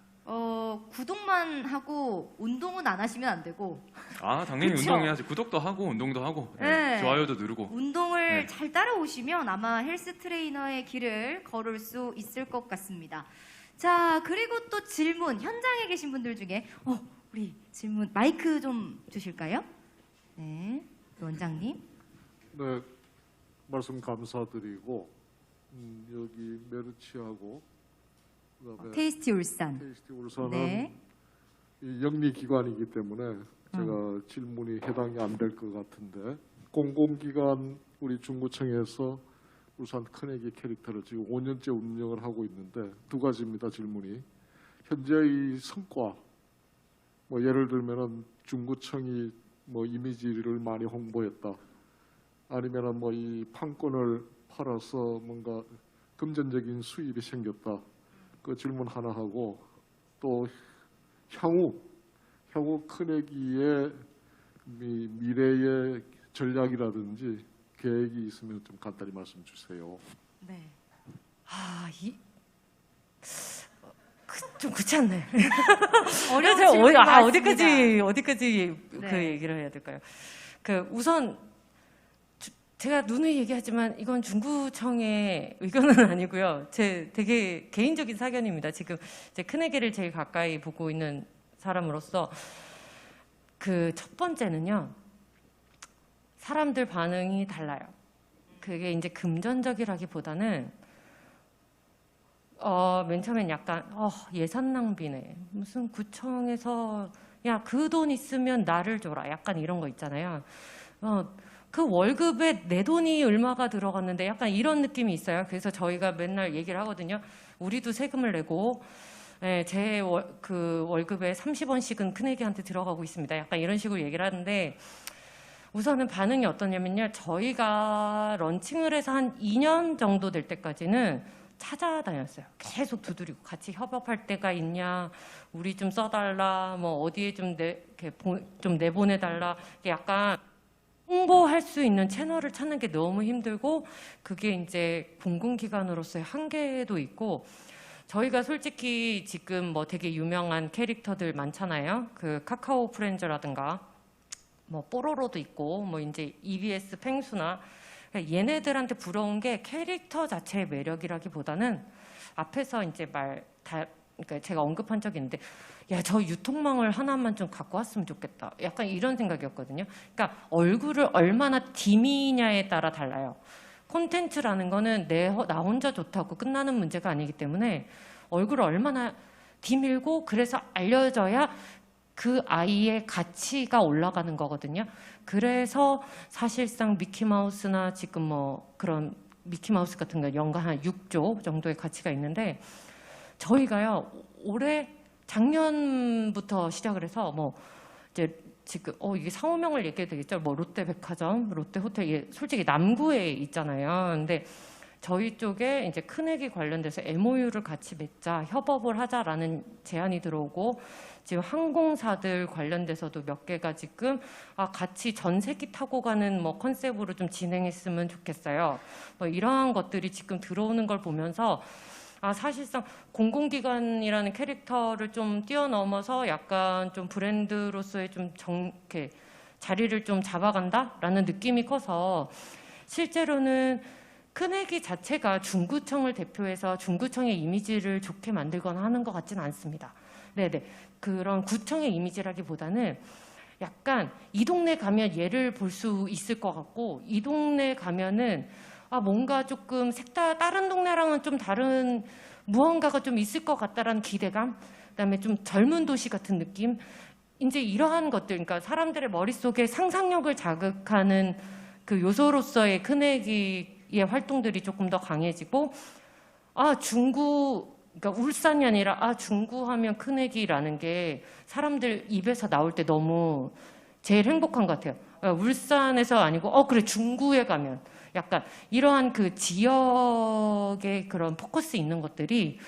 구독만 하고 운동은 안 하시면 안 되고 아, 당연히 그쵸? 운동해야지. 구독도 하고 운동도 하고 네. 좋아요도 누르고. 운동을 네. 잘 따라오시면 아마 헬스 트레이너의 길을 걸을 수 있을 것 같습니다. 자, 그리고 또 질문 현장에 계신 분들 중에 우리 질문 마이크 좀 주실까요? 네, 원장님. 네, 말씀 감사드리고 여기 메르치하고 그다음에 테이스티 울산. 테이스티 울산은 네. 이 영리 기관이기 때문에 제가 질문이 해당이 안 될 것 같은데 공공기관 우리 중구청에서 울산 큰애기 캐릭터를 지금 5년째 운영을 하고 있는데 두 가지입니다. 질문이 현재의 성과 뭐 예를 들면은 중구청이 뭐 이미지를 많이 홍보했다 아니면은 뭐 이 판권을 팔아서 뭔가 금전적인 수입이 생겼다 그 질문 하나 하고 또 향후 큰애기의 미래의 전략이라든지 계획이 있으면 좀 간단히 말씀 주세요. 네. 좀 그렇지 않나요? 어려운 그래서 질문 같습니다. 어디까지 네. 그 얘기를 해야 될까요? 우선 제가 누누이 얘기하지만 이건 중구청의 의견은 아니고요. 제 되게 개인적인 사견입니다. 지금 제 큰애기를 제일 가까이 보고 있는 사람으로서 첫 번째는요. 사람들 반응이 달라요. 그게 이제 금전적이라기보다는 맨 처음엔 약간 예산 낭비네. 무슨 구청에서 야, 그 돈 있으면 나를 줘라. 약간 이런 거 있잖아요. 그 월급에 내 돈이 얼마가 들어갔는데 약간 이런 느낌이 있어요. 그래서 저희가 맨날 얘기를 하거든요. 우리도 세금을 내고 제 월급에 30원씩은 큰애기한테 들어가고 있습니다. 약간 이런 식으로 얘기를 하는데 우선은 반응이 어떠냐면요. 저희가 런칭을 해서 한 2년 정도 될 때까지는 찾아다녔어요. 계속 두드리고 같이 협업할 때가 있냐, 우리 좀 써달라, 뭐 어디에 좀 내보내달라. 약간 홍보할 수 있는 채널을 찾는 게 너무 힘들고 그게 이제 공공기관으로서의 한계도 있고 저희가 솔직히 지금 뭐 되게 유명한 캐릭터들 많잖아요. 카카오 프렌즈라든가 뭐 뽀로로도 있고 뭐 이제 EBS 펭수나 얘네들한테 부러운 게 캐릭터 자체의 매력이라기보다는 앞에서 이제 그러니까 제가 언급한 적이 있는데 야, 저 유통망을 하나만 좀 갖고 왔으면 좋겠다. 약간 이런 생각이었거든요. 그러니까 얼굴을 얼마나 디미냐에 따라 달라요. 콘텐츠라는 거는 나 혼자 좋다고 끝나는 문제가 아니기 때문에 얼굴을 얼마나 디밀고 그래서 알려져야 그 아이의 가치가 올라가는 거거든요. 그래서 사실상 미키마우스나 지금 뭐 그런 미키마우스 같은 거 연간 한 6조 정도의 가치가 있는데 저희가요 작년부터 시작을 해서 뭐 이제 지금 이게 상호명을 얘기해도 되겠죠. 뭐 롯데백화점, 롯데호텔 솔직히 남구에 있잖아요. 근데 저희 쪽에 이제 큰애기 관련돼서 MOU를 같이 맺자, 협업을 하자라는 제안이 들어오고 지금 항공사들 관련돼서도 몇 개가 지금 같이 전세기 타고 가는 뭐 컨셉으로 좀 진행했으면 좋겠어요. 뭐 이러한 것들이 지금 들어오는 걸 보면서 사실상 공공기관이라는 캐릭터를 좀 뛰어넘어서 약간 좀 브랜드로서의 좀 이렇게 자리를 좀 잡아간다라는 느낌이 커서 실제로는 큰애기 자체가 중구청을 대표해서 중구청의 이미지를 좋게 만들거나 하는 것 같지는 않습니다. 네네. 그런 구청의 이미지라기보다는 약간 이 동네 가면 얘를 볼 수 있을 것 같고 이 동네 가면은 뭔가 조금 다른 동네랑은 좀 다른 무언가가 좀 있을 것 같다라는 기대감, 그다음에 좀 젊은 도시 같은 느낌, 이제 이러한 것들, 그러니까 사람들의 머릿속에 상상력을 자극하는 그 요소로서의 큰애기의 활동들이 조금 더 강해지고, 그러니까 울산이 아니라 중구하면 큰애기라는 게 사람들 입에서 나올 때 너무 제일 행복한 것 같아요. 울산에서 아니고 그래 중구에 가면 약간 이러한 그 지역의 그런 포커스 있는 것들이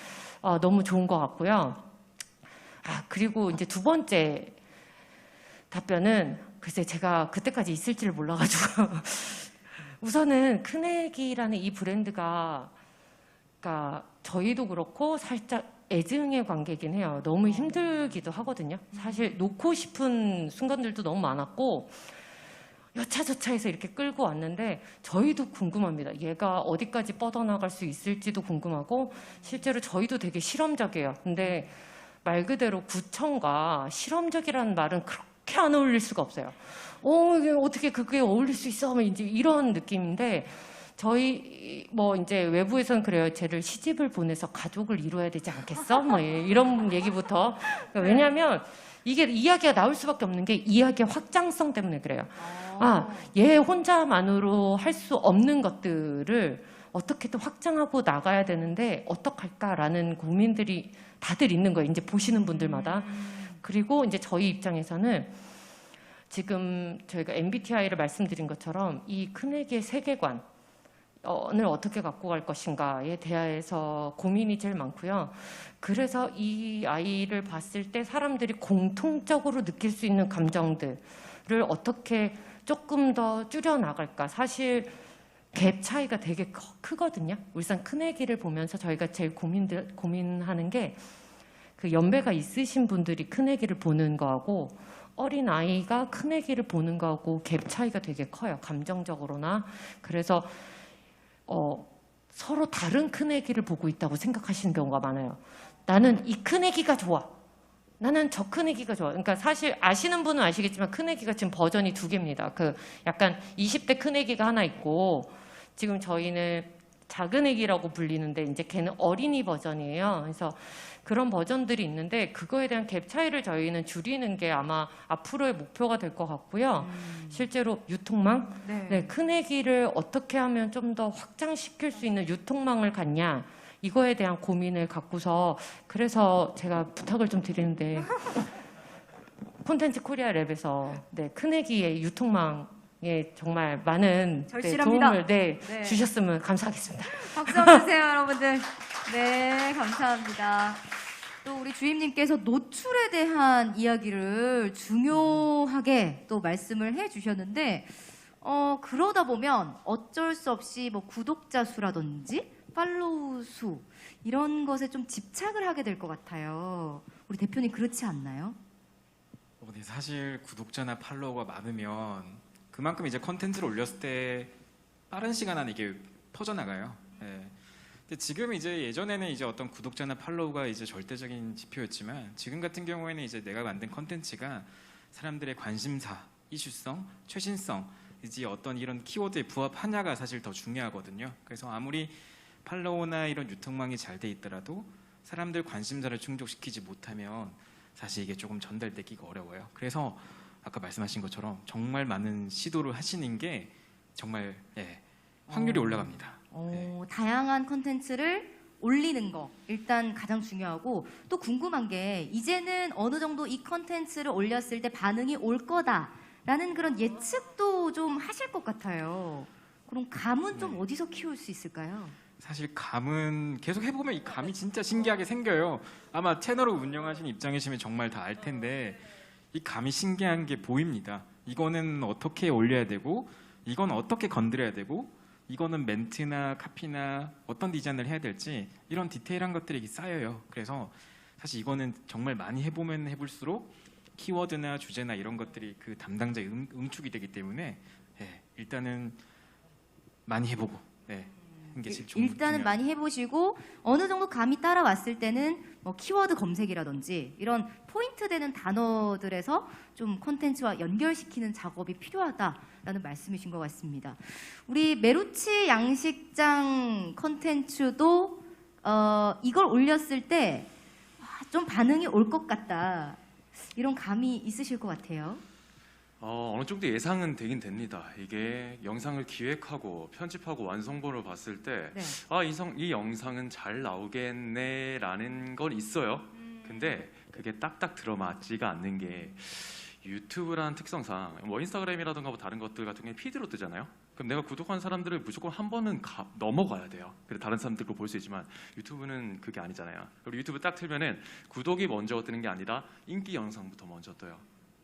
너무 좋은 것 같고요. 그리고 이제 두 번째 답변은 글쎄 제가 그때까지 있을지를 몰라가지고 우선은 큰애기라는 이 브랜드가 그러니까 저희도 그렇고 살짝 애증의 관계이긴 해요. 너무 힘들기도 하거든요. 사실 놓고 싶은 순간들도 너무 많았고 여차저차해서 이렇게 끌고 왔는데 저희도 궁금합니다. 얘가 어디까지 뻗어나갈 수 있을지도 궁금하고 실제로 저희도 되게 실험적이에요. 근데 말 그대로 구청과 실험적이라는 말은 그렇게 안 어울릴 수가 없어요. 이게 어떻게 그게 어울릴 수 있어? 이제 이런 느낌인데 저희 뭐 이제 외부에서는 그래요. 쟤를 시집을 보내서 가족을 이루어야 되지 않겠어? 뭐 이런 얘기부터. 왜냐하면 이게 이야기가 나올 수밖에 없는 게 이야기의 확장성 때문에 그래요. 얘 혼자만으로 할 수 없는 것들을 어떻게든 확장하고 나가야 되는데 어떡할까라는 고민들이 다들 있는 거예요. 이제 보시는 분들마다. 그리고 이제 저희 입장에서는 지금 저희가 MBTI를 말씀드린 것처럼 이 큰애기의 세계관을 어떻게 갖고 갈 것인가에 대해서 고민이 제일 많고요. 그래서 이 아이를 봤을 때 사람들이 공통적으로 느낄 수 있는 감정들을 어떻게 조금 더 줄여 나갈까. 사실 갭 차이가 되게 크거든요. 울산 큰애기를 보면서 저희가 제일 고민하는 게 그 연배가 있으신 분들이 큰애기를 보는 거하고 어린 아이가 큰애기를 보는 거하고 갭 차이가 되게 커요. 감정적으로나. 그래서 서로 다른 큰애기를 보고 있다고 생각하시는 경우가 많아요. 나는 이 큰애기가 좋아. 나는 저 큰애기가 좋아. 그러니까 사실 아시는 분은 아시겠지만 큰애기가 지금 버전이 2개입니다. 그 약간 20대 큰애기가 하나 있고 지금 저희는 작은 애기라고 불리는데 이제 걔는 어린이 버전이에요. 그래서 그런 버전들이 있는데 그거에 대한 갭 차이를 저희는 줄이는 게 아마 앞으로의 목표가 될 것 같고요. 실제로 유통망, 큰애기를 어떻게 하면 좀 더 확장시킬 수 있는 유통망을 갖냐 이거에 대한 고민을 갖고서 그래서 제가 부탁을 좀 드리는데 콘텐츠 코리아 랩에서 큰애기의 유통망에 정말 많은 도움을 주셨으면 감사하겠습니다. 박수 한번 주세요, 여러분들. 네, 감사합니다. 또 우리 주임님께서 노출에 대한 이야기를 중요하게 또 말씀을 해주셨는데 그러다 보면 어쩔 수 없이 뭐 구독자 수라든지 팔로우 수 이런 것에 좀 집착을 하게 될 것 같아요. 우리 대표님 그렇지 않나요? 네, 사실 구독자나 팔로워가 많으면 그만큼 이제 컨텐츠를 올렸을 때 빠른 시간 안에 이게 퍼져나가요. 네. 근데 지금 이제 예전에는 이제 어떤 구독자나 팔로우가 이제 절대적인 지표였지만 지금 같은 경우에는 이제 내가 만든 컨텐츠가 사람들의 관심사, 이슈성, 최신성, 이제 어떤 이런 키워드에 부합하냐가 사실 더 중요하거든요. 그래서 아무리 팔로우나 이런 유통망이 잘 돼 있더라도 사람들 관심사를 충족시키지 못하면 사실 이게 조금 전달되기가 어려워요. 그래서 아까 말씀하신 것처럼 정말 많은 시도를 하시는 게 정말 확률이 올라갑니다. 다양한 콘텐츠를 올리는 거 일단 가장 중요하고 또 궁금한 게 이제는 어느 정도 이 콘텐츠를 올렸을 때 반응이 올 거다라는 그런 예측도 좀 하실 것 같아요. 그럼 감은 좀 어디서 키울 수 있을까요? 사실 감은 계속 해보면 이 감이 진짜 신기하게 생겨요. 아마 채널을 운영하시는 입장이시면 정말 다 알 텐데 이 감이 신기한 게 보입니다. 이거는 어떻게 올려야 되고 이건 어떻게 건드려야 되고 이거는 멘트나 카피나 어떤 디자인을 해야 될지 이런 디테일한 것들이 쌓여요. 그래서 사실 이거는 정말 많이 해보면 해볼수록 키워드나 주제나 이런 것들이 그 담당자의 응축이 되기 때문에 일단은 많이 해보고 하는 게 제일 일단은 많이 해보시고 어느 정도 감이 따라왔을 때는 뭐 키워드 검색이라든지 이런 포인트 되는 단어들에서 좀 콘텐츠와 연결시키는 작업이 필요하다라는 말씀이신 것 같습니다. 우리 메루치 양식장 콘텐츠도 이걸 올렸을 때 좀 반응이 올 것 같다 이런 감이 있으실 것 같아요. 어느 정도 예상은 되긴 됩니다. 이게 영상을 기획하고 편집하고 완성본을 봤을 때 이 영상은 잘 나오겠네라는 건 있어요. 근데 그게 딱딱 들어맞지가 않는 게 유튜브라는 특성상 뭐 인스타그램이라든가 뭐 다른 것들 같은 게 피드로 뜨잖아요. 그럼 내가 구독한 사람들을 무조건 한 번은 넘어가야 돼요. 그래 다른 사람들 거 볼 수 있지만 유튜브는 그게 아니잖아요. 그리고 유튜브 딱 틀면은 구독이 먼저 뜨는 게 아니라 인기 영상부터 먼저 떠요.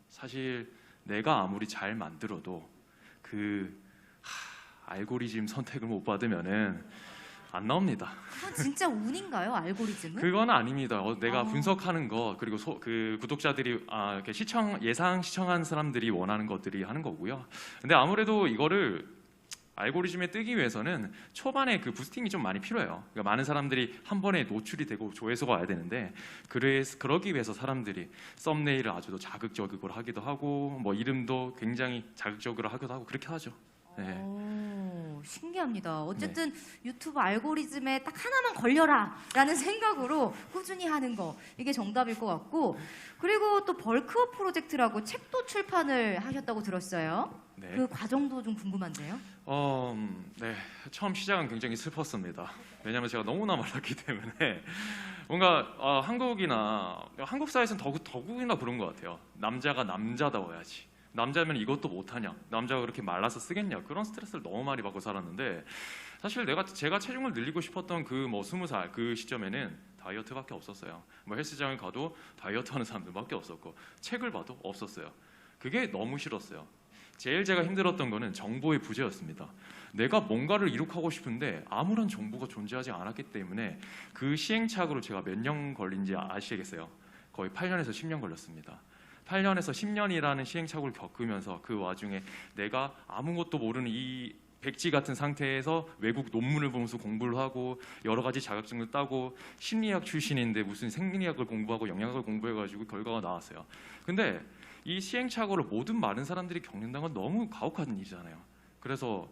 사실 내가 아무리 잘 만들어도 알고리즘 선택을 못 받으면은 안 나옵니다. 그건 진짜 운인가요, 알고리즘은? 그건 아닙니다. 내가 분석하는 거 그리고 그 구독자들이 이렇게 예상 시청한 사람들이 원하는 것들이 하는 거고요. 근데 아무래도 이거를 알고리즘에 뜨기 위해서는 초반에 그 부스팅이 좀 많이 필요해요. 그러니까 많은 사람들이 한 번에 노출이 되고 조회수가 와야 되는데 그러기 위해서 사람들이 썸네일을 아주 자극적으로 하기도 하고 뭐 이름도 굉장히 자극적으로 하기도 하고 그렇게 하죠. 네. 오, 신기합니다. 어쨌든 유튜브 알고리즘에 딱 하나만 걸려라라는 생각으로 꾸준히 하는 거 이게 정답일 것 같고 그리고 또 벌크업 프로젝트라고 책도 출판을 하셨다고 들었어요. 네. 그 과정도 좀 궁금한데요. 네. 처음 시작은 굉장히 슬펐습니다. 왜냐하면 제가 너무나 말랐기 때문에 뭔가 한국 사회에서는 더욱이나 그런 것 같아요. 남자가 남자다워야지. 남자면 이것도 못하냐? 남자가 그렇게 말라서 쓰겠냐? 그런 스트레스를 너무 많이 받고 살았는데 사실 제가 체중을 늘리고 싶었던 그 20살 그 시점에는 다이어트밖에 없었어요. 뭐 헬스장을 가도 다이어트하는 사람들밖에 없었고 책을 봐도 없었어요. 그게 너무 싫었어요. 제일 제가 힘들었던 거는 정보의 부재였습니다. 내가 뭔가를 이룩하고 싶은데 아무런 정보가 존재하지 않았기 때문에 그 시행착오로 제가 몇 년 걸린지 아시겠어요? 거의 8년에서 10년 걸렸습니다. 8년에서 10년이라는 시행착오를 겪으면서 그 와중에 내가 아무것도 모르는 이 백지 같은 상태에서 외국 논문을 보면서 공부를 하고 여러 가지 자격증을 따고 심리학 출신인데 무슨 생리학을 공부하고 영양학을 공부해가지고 결과가 나왔어요. 근데 이 시행착오를 모든 많은 사람들이 겪는다는 건 너무 가혹한 일이잖아요. 그래서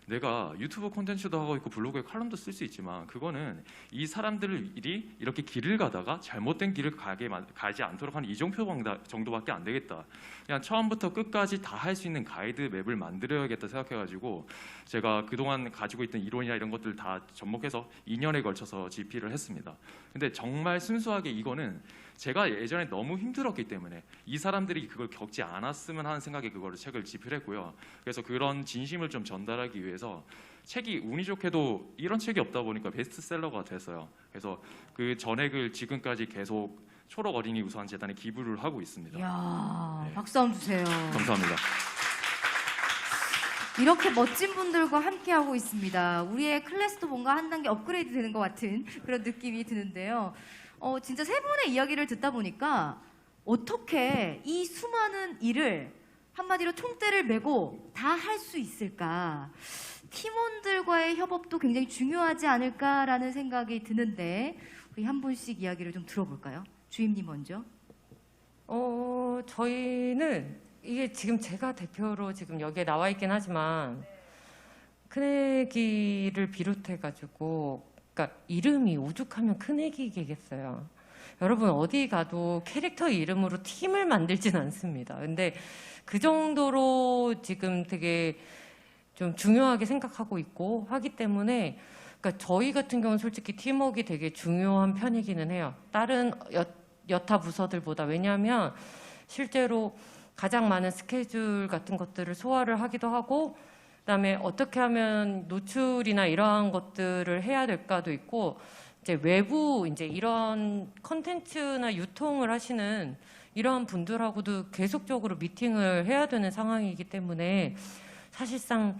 내가 유튜브 콘텐츠도 하고 있고 블로그에 칼럼도 쓸 수 있지만 그거는 이 사람들이 이렇게 길을 가다가 잘못된 길을 가지 않도록 하는 이정표 정도밖에 안 되겠다. 그냥 처음부터 끝까지 다 할 수 있는 가이드 맵을 만들어야겠다 생각해가지고 제가 그동안 가지고 있던 이론이나 이런 것들 다 접목해서 2년에 걸쳐서 집필을 했습니다. 근데 정말 순수하게 이거는 제가 예전에 너무 힘들었기 때문에 이 사람들이 그걸 겪지 않았으면 하는 생각에 그거를 책을 집필했고요. 그래서 그런 진심을 좀 전달하기 위해서 책이 운이 좋게도 이런 책이 없다 보니까 베스트셀러가 됐어요. 그래서 그 전액을 지금까지 계속 초록 어린이 우수한재단에 기부를 하고 있습니다. 이야, 네. 박수 한번 주세요. 감사합니다. 이렇게 멋진 분들과 함께하고 있습니다. 우리의 클래스도 뭔가 한 단계 업그레이드 되는 것 같은 그런 느낌이 드는데요. 진짜 세 분의 이야기를 듣다 보니까 어떻게 이 수많은 일을 한마디로 총대를 메고 다 할 수 있을까? 팀원들과의 협업도 굉장히 중요하지 않을까라는 생각이 드는데 우리 한 분씩 이야기를 좀 들어볼까요? 주임님 먼저. 저희는 이게 지금 제가 대표로 지금 여기에 나와 있긴 하지만 큰애기를 비롯해가지고 그러니까 이름이 오죽하면 큰애기겠어요. 여러분 어디 가도 캐릭터 이름으로 팀을 만들진 않습니다. 근데 그 정도로 지금 되게 좀 중요하게 생각하고 있고 하기 때문에 그러니까 저희 같은 경우는 솔직히 팀워크가 되게 중요한 편이기는 해요. 다른 여타 부서들보다. 왜냐하면 실제로 가장 많은 스케줄 같은 것들을 소화를 하기도 하고 그다음에 어떻게 하면 노출이나 이러한 것들을 해야 될까도 있고 이제 외부 이제 이런 컨텐츠나 유통을 하시는 이러한 분들하고도 계속적으로 미팅을 해야 되는 상황이기 때문에 사실상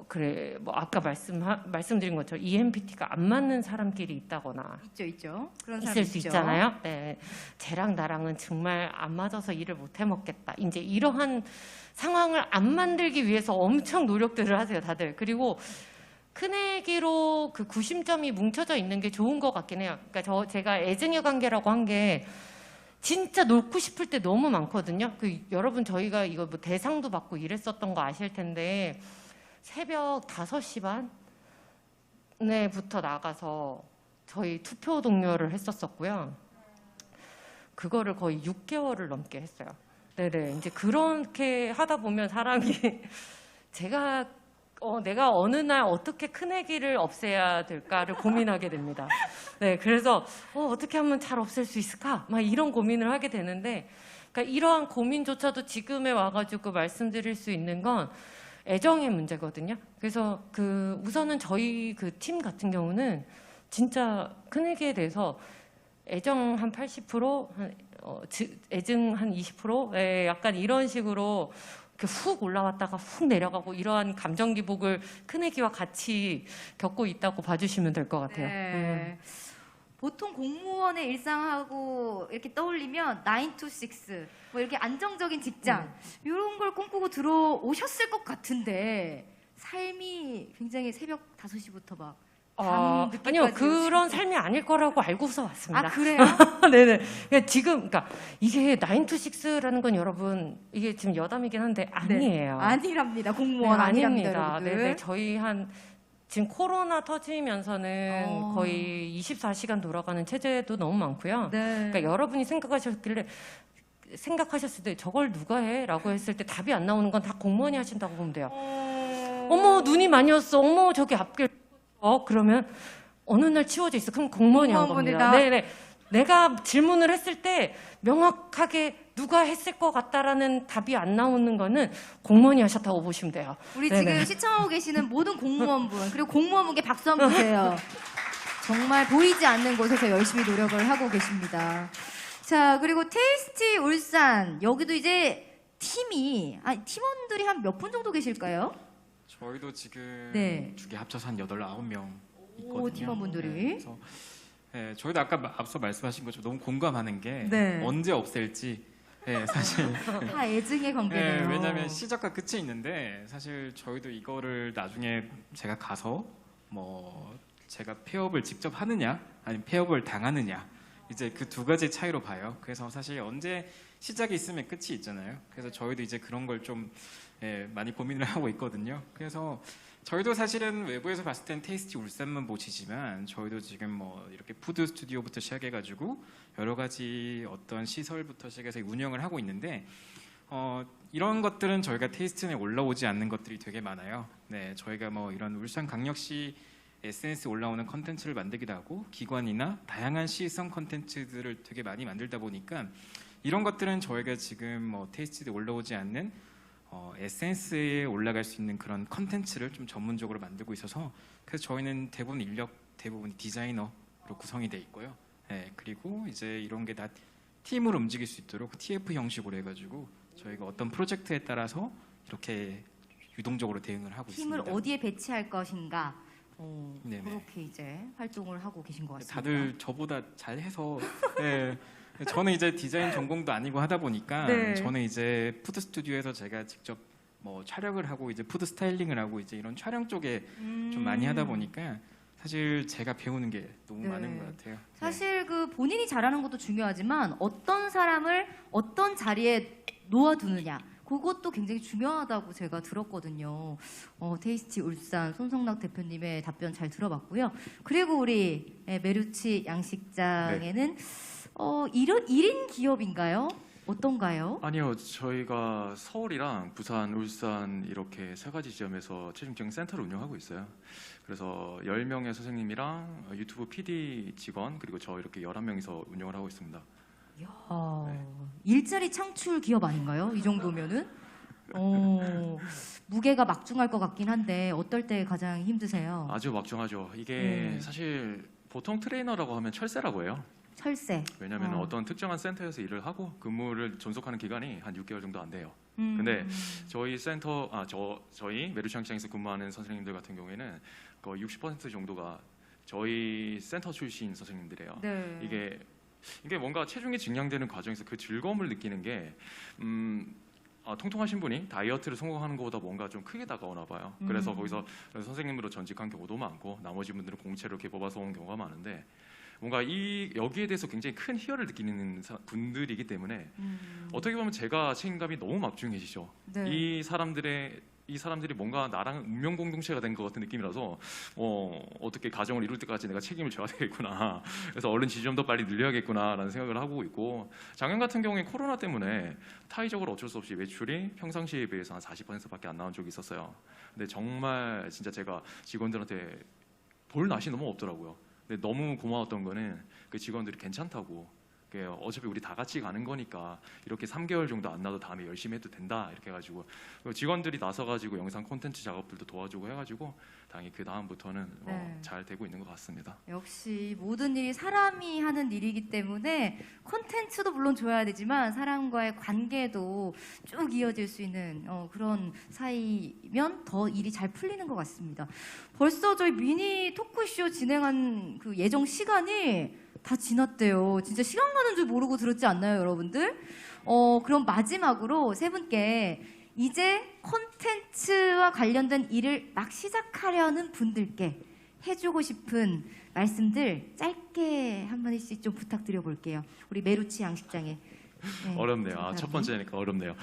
그래 뭐 아까 말씀드린 것처럼 ENPT가 안 맞는 사람끼리 있다거나 있죠. 그런 사람 있을 수 있죠. 있잖아요. 네, 쟤랑 나랑은 정말 안 맞아서 일을 못 해먹겠다. 이제 이러한 상황을 안 만들기 위해서 엄청 노력들을 하세요, 다들. 그리고 큰애기로 그 구심점이 뭉쳐져 있는 게 좋은 것 같긴 해요. 그러니까 제가 애증의 관계라고 한 게 진짜 놓고 싶을 때 너무 많거든요. 여러분 저희가 이거 뭐 대상도 받고 이랬었던 거 아실 텐데 새벽 5시 반에부터 나가서 저희 투표 동료를 했었었고요. 그거를 거의 6개월을 넘게 했어요. 네네. 이제 그렇게 하다 보면 사람이 내가 어느 날 어떻게 큰애기를 없애야 될까를 고민하게 됩니다. 네, 그래서 어떻게 하면 잘 없앨 수 있을까? 막 이런 고민을 하게 되는데 그러니까 이러한 고민조차도 지금에 와가지고 말씀드릴 수 있는 건 애정의 문제거든요. 그래서 우선은 저희 그 팀 같은 경우는 진짜 큰애기에 대해서 애정 한 80%, 애증 한 20%, 약간 이런 식으로 이렇게 훅 올라왔다가 훅 내려가고 이러한 감정 기복을 큰애기와 같이 겪고 있다고 봐주시면 될 것 같아요. 네. 보통 공무원의 일상하고 이렇게 떠올리면 9 to 6, 뭐 이렇게 안정적인 직장 이런 걸 꿈꾸고 들어오셨을 것 같은데 삶이 굉장히 새벽 5시부터 막 아니요, 그런 삶이 아닐 거라고 알고서 왔습니다. 아, 그래요? 네네. 그러니까 지금, 그러니까 이게 9 to 6라는 건 여러분, 이게 지금 여담이긴 한데 아니에요. 네. 아니랍니다. 공무원 아니랍니다, 여러분들. 네네. 저희 지금 코로나 터지면서는 거의 24시간 돌아가는 체제도 너무 많고요. 네. 그러니까 여러분이 생각하셨을 때 저걸 누가 해? 라고 했을 때 답이 안 나오는 건 다 공무원이 하신다고 보면 돼요. 어머, 눈이 많이 왔어. 어머, 저기 앞길 그러면 어느 날 치워져 있어. 그럼 공무원이 한 겁니다. 네네. 내가 질문을 했을 때 명확하게 누가 했을 것 같다라는 답이 안 나오는 거는 공무원이 하셨다고 보시면 돼요. 우리 네네. 지금 시청하고 계시는 모든 공무원분 그리고 공무원분께 박수 한번 주세요. 정말 보이지 않는 곳에서 열심히 노력을 하고 계십니다. 자, 그리고 테이스티 울산 여기도 이제 팀원들이 한 몇 분 정도 계실까요? 저희도 지금 네. 두 개 합쳐서 한 8, 9명 있거든요. 오, 팀원분들이. 그래서 저희도 아까 앞서 말씀하신 것처럼 너무 공감하는 게 네. 언제 없앨지 사실 다 애증의 관계네요. 왜냐하면 시작과 끝이 있는데 사실 저희도 이거를 나중에 제가 가서 뭐 제가 폐업을 직접 하느냐 아니면 폐업을 당하느냐 이제 그 두 가지 차이로 봐요. 그래서 사실 언제 시작이 있으면 끝이 있잖아요. 그래서 저희도 이제 그런 걸 좀 많이 고민을 하고 있거든요. 그래서 저희도 사실은 외부에서 봤을 땐 테이스티 울산만 보시지만 저희도 지금 뭐 이렇게 푸드 스튜디오부터 시작해가지고 여러 가지 어떤 시설부터 시작해서 운영을 하고 있는데 이런 것들은 저희가 테이스티에 올라오지 않는 것들이 되게 많아요. 네, 저희가 뭐 이런 울산광역시 SNS에 올라오는 컨텐츠를 만들기도 하고 기관이나 다양한 시성 컨텐츠들을 되게 많이 만들다 보니까 이런 것들은 저희가 지금 뭐 테이스티에 올라오지 않는 SNS에 올라갈 수 있는 그런 컨텐츠를 좀 전문적으로 만들고 있어서 그래서 저희는 대부분이 디자이너로 구성이 돼 있고요. 네, 그리고 이제 이런 게 다 팀으로 움직일 수 있도록 TF 형식으로 해가지고 저희가 어떤 프로젝트에 따라서 이렇게 유동적으로 대응을 하고 팀을 있습니다. 어디에 배치할 것인가 네네. 그렇게 이제 활동을 하고 계신 것 같습니다. 다들 저보다 잘해서 네. 저는 이제 디자인 전공도 아니고 하다 보니까 네. 저는 이제 푸드 스튜디오에서 제가 직접 뭐 촬영을 하고 이제 푸드 스타일링을 하고 이제 이런 촬영 쪽에 좀 많이 하다 보니까 사실 제가 배우는 게 너무 네. 많은 것 같아요. 사실 그 본인이 잘하는 것도 중요하지만 어떤 사람을 어떤 자리에 놓아두느냐 그것도 굉장히 중요하다고 제가 들었거든요. 테이스티 울산 손성락 대표님의 답변 잘 들어봤고요. 그리고 우리 메루치 양식장에는 1인 기업인가요? 어떤가요? 아니요, 저희가 서울이랑 부산, 울산 이렇게 세 가지 지점에서 체중증 센터를 운영하고 있어요. 그래서 10명의 선생님이랑 유튜브 PD 직원 그리고 저 이렇게 11명이서 운영을 하고 있습니다. 일자리 창출 기업 아닌가요? 이 정도면은? 무게가 막중할 것 같긴 한데 어떨 때 가장 힘드세요? 아주 막중하죠. 이게 사실 보통 트레이너라고 하면 철새라고 해요. 철새. 왜냐하면 어떤 특정한 센터에서 일을 하고 근무를 존속하는 기간이 한 6개월 정도 안 돼요. 근데 저희 저희 메루시장에서 근무하는 선생님들 같은 경우에는 거의 60% 정도가 저희 센터 출신 선생님들이에요. 네. 이게 뭔가 체중이 증량되는 과정에서 그 즐거움을 느끼는 게 통통하신 분이 다이어트를 성공하는 것보다 뭔가 좀 크게 다가오나 봐요. 그래서 거기서 선생님으로 전직한 경우도 많고 나머지 분들은 공채로 이렇게 뽑아서 온 경우가 많은데 뭔가 여기에 대해서 굉장히 큰 희열을 느끼는 분들이기 때문에 어떻게 보면 제가 책임감이 너무 막중해지죠. 네. 이 사람들이 뭔가 나랑 운명 공동체가 된 것 같은 느낌이라서 어떻게 가정을 이룰 때까지 내가 책임을 져야 되겠구나. 그래서 얼른 지점도 빨리 늘려야겠구나라는 생각을 하고 있고 작년 같은 경우에 코로나 때문에 타이적으로 어쩔 수 없이 매출이 평상시에 비해서 한 40%밖에 안 나온 적이 있었어요. 근데 정말 진짜 제가 직원들한테 볼 낯이 너무 없더라고요. 근데 너무 고마웠던 거는 그 직원들이 괜찮다고 어차피 우리 다 같이 가는 거니까 이렇게 3개월 정도 안 나도 다음에 열심히 해도 된다 이렇게 해가지고 직원들이 나서가지고 영상 콘텐츠 작업들도 도와주고 해가지고 당연히 그 다음부터는 네. 잘 되고 있는 것 같습니다. 역시 모든 일이 사람이 하는 일이기 때문에 콘텐츠도 물론 좋아야 되지만 사람과의 관계도 쭉 이어질 수 있는 그런 사이면 더 일이 잘 풀리는 것 같습니다. 벌써 저희 미니 토크쇼 진행한 그 예정 시간이 다 지났대요. 진짜 시간 가는 줄 모르고 들었지 않나요, 여러분들? 그럼 마지막으로 세 분께 이제 콘텐츠와 관련된 일을 막 시작하려는 분들께 해주고 싶은 말씀들 짧게 한 마디씩 좀 부탁드려 볼게요. 우리 메루치 양식장에. 네, 어렵네요. 첫 번째니까 어렵네요.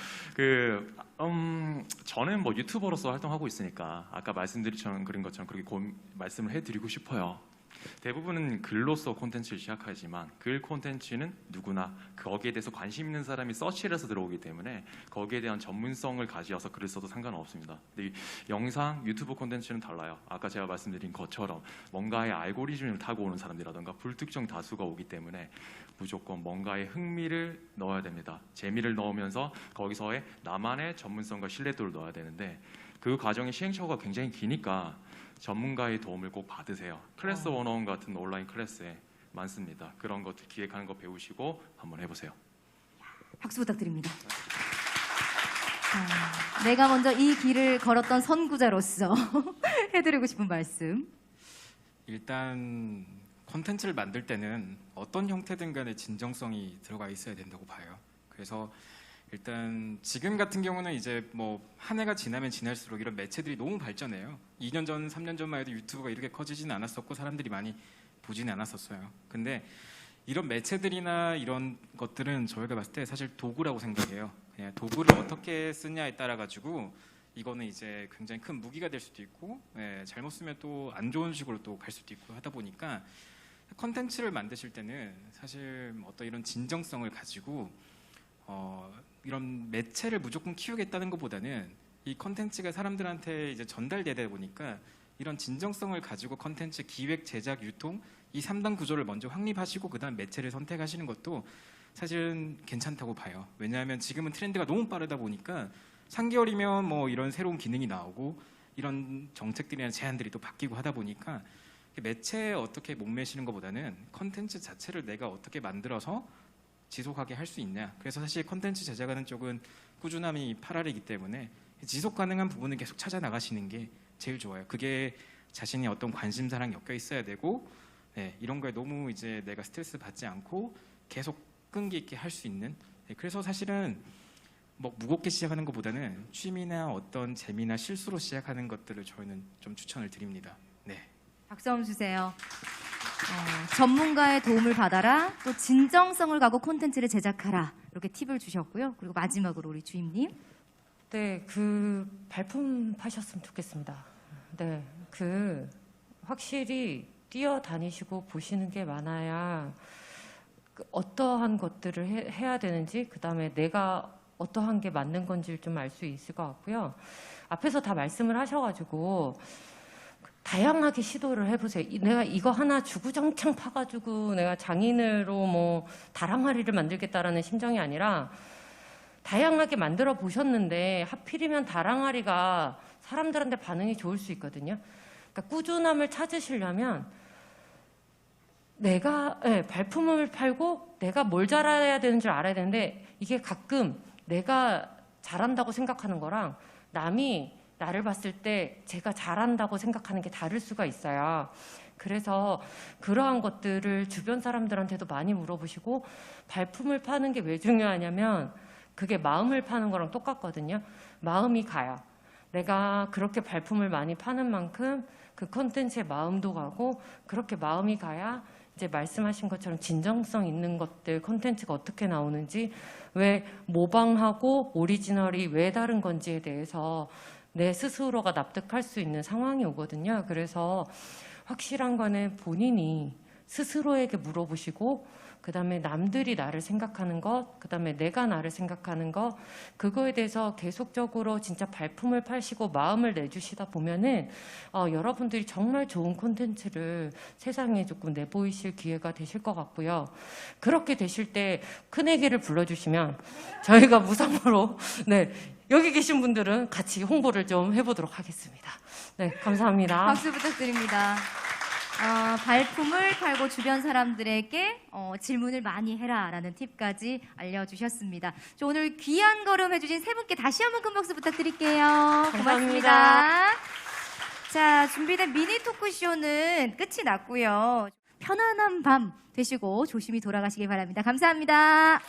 저는 뭐 유튜버로서 활동하고 있으니까 아까 말씀드린 것처럼 그렇게 말씀을 해드리고 싶어요. 대부분은 글로서 콘텐츠를 시작하지만 글 콘텐츠는 누구나 거기에 대해서 관심 있는 사람이 서치를 해서 들어오기 때문에 거기에 대한 전문성을 가지어서 글을 써도 상관은 없습니다. 근데 영상, 유튜브 콘텐츠는 달라요. 아까 제가 말씀드린 것처럼 뭔가의 알고리즘을 타고 오는 사람들이라든가 불특정 다수가 오기 때문에 무조건 뭔가의 흥미를 넣어야 됩니다. 재미를 넣으면서 거기서의 나만의 전문성과 신뢰도를 넣어야 되는데 그 과정의 시행착오가 굉장히 기니까 전문가의 도움을 꼭 받으세요. 클래스 101 같은 온라인 클래스에 많습니다. 그런 것들 기획하는 거 배우시고 한번 해보세요. 박수 부탁드립니다. 내가 먼저 이 길을 걸었던 선구자로서 해드리고 싶은 말씀. 일단 콘텐츠를 만들 때는 어떤 형태든 간에 진정성이 들어가 있어야 된다고 봐요. 그래서 일단 지금 같은 경우는 이제 뭐 한 해가 지나면 지날수록 이런 매체들이 너무 발전해요. 2년 전, 3년 전만 해도 유튜브가 이렇게 커지지는 않았었고 사람들이 많이 보지는 않았었어요. 근데 이런 매체들이나 이런 것들은 저희가 봤을 때 사실 도구라고 생각해요. 그냥 도구를 어떻게 쓰냐에 따라 가지고 이거는 이제 굉장히 큰 무기가 될 수도 있고 잘못 쓰면 또 안 좋은 식으로 또 갈 수도 있고 하다 보니까 컨텐츠를 만드실 때는 사실 어떤 이런 진정성을 가지고 이런 매체를 무조건 키우겠다는 것보다는 이 컨텐츠가 사람들한테 이제 전달되다 보니까 이런 진정성을 가지고 컨텐츠 기획, 제작, 유통 이 3단 구조를 먼저 확립하시고 그다음 매체를 선택하시는 것도 사실은 괜찮다고 봐요. 왜냐하면 지금은 트렌드가 너무 빠르다 보니까 3개월이면 뭐 이런 새로운 기능이 나오고 이런 정책들이나 제한들이 또 바뀌고 하다 보니까 매체에 어떻게 목매시는 것보다는 컨텐츠 자체를 내가 어떻게 만들어서 지속하게 할 수 있냐. 그래서 사실 컨텐츠 제작하는 쪽은 꾸준함이 8할이기 때문에 지속 가능한 부분을 계속 찾아 나가시는 게 제일 좋아요. 그게 자신이 어떤 관심사랑 엮여 있어야 되고 이런 거에 너무 이제 내가 스트레스 받지 않고 계속 끈기 있게 할 수 있는 그래서 사실은 뭐 무겁게 시작하는 것보다는 취미나 어떤 재미나 실수로 시작하는 것들을 저희는 좀 추천을 드립니다. 네. 박수 한번 주세요. 전문가의 도움을 받아라. 또 진정성을 갖고 콘텐츠를 제작하라. 이렇게 팁을 주셨고요. 그리고 마지막으로 우리 주임님. 네, 발품하셨으면 좋겠습니다. 네, 확실히 뛰어다니시고 보시는 게 많아야 어떠한 것들을 해야 되는지, 그 다음에 내가 어떠한 게 맞는 건지를 좀 알 수 있을 것 같고요. 앞에서 다 말씀을 하셔가지고 다양하게 시도를 해보세요. 내가 이거 하나 주구장창 파가지고 내가 장인으로 뭐 다랑아리를 만들겠다라는 심정이 아니라 다양하게 만들어 보셨는데 하필이면 다랑아리가 사람들한테 반응이 좋을 수 있거든요. 그러니까 꾸준함을 찾으시려면 내가 발품을 팔고 내가 뭘 잘해야 되는 줄 알아야 되는데 이게 가끔 내가 잘한다고 생각하는 거랑 남이 나를 봤을 때 제가 잘한다고 생각하는 게 다를 수가 있어요. 그래서 그러한 것들을 주변 사람들한테도 많이 물어보시고 발품을 파는 게 왜 중요하냐면 그게 마음을 파는 거랑 똑같거든요. 마음이 가요. 내가 그렇게 발품을 많이 파는 만큼 그 컨텐츠의 마음도 가고 그렇게 마음이 가야 이제 말씀하신 것처럼 진정성 있는 것들 컨텐츠가 어떻게 나오는지 왜 모방하고 오리지널이 왜 다른 건지에 대해서 내 스스로가 납득할 수 있는 상황이 오거든요. 그래서 확실한 거는 본인이 스스로에게 물어보시고 그다음에 남들이 나를 생각하는 것, 그다음에 내가 나를 생각하는 것, 그거에 대해서 계속적으로 진짜 발품을 파시고 마음을 내주시다 보면은 여러분들이 정말 좋은 콘텐츠를 세상에 조금 내보이실 기회가 되실 것 같고요. 그렇게 되실 때 큰애기를 불러주시면 저희가 무상으로 네, 여기 계신 분들은 같이 홍보를 좀 해보도록 하겠습니다. 네, 감사합니다. 박수 부탁드립니다. 발품을 팔고 주변 사람들에게 질문을 많이 해라라는 팁까지 알려주셨습니다. 저 오늘 귀한 걸음 해주신 세 분께 다시 한번 큰 박수 부탁드릴게요. 고맙습니다. 자, 준비된 미니 토크쇼는 끝이 났고요. 편안한 밤 되시고 조심히 돌아가시기 바랍니다. 감사합니다.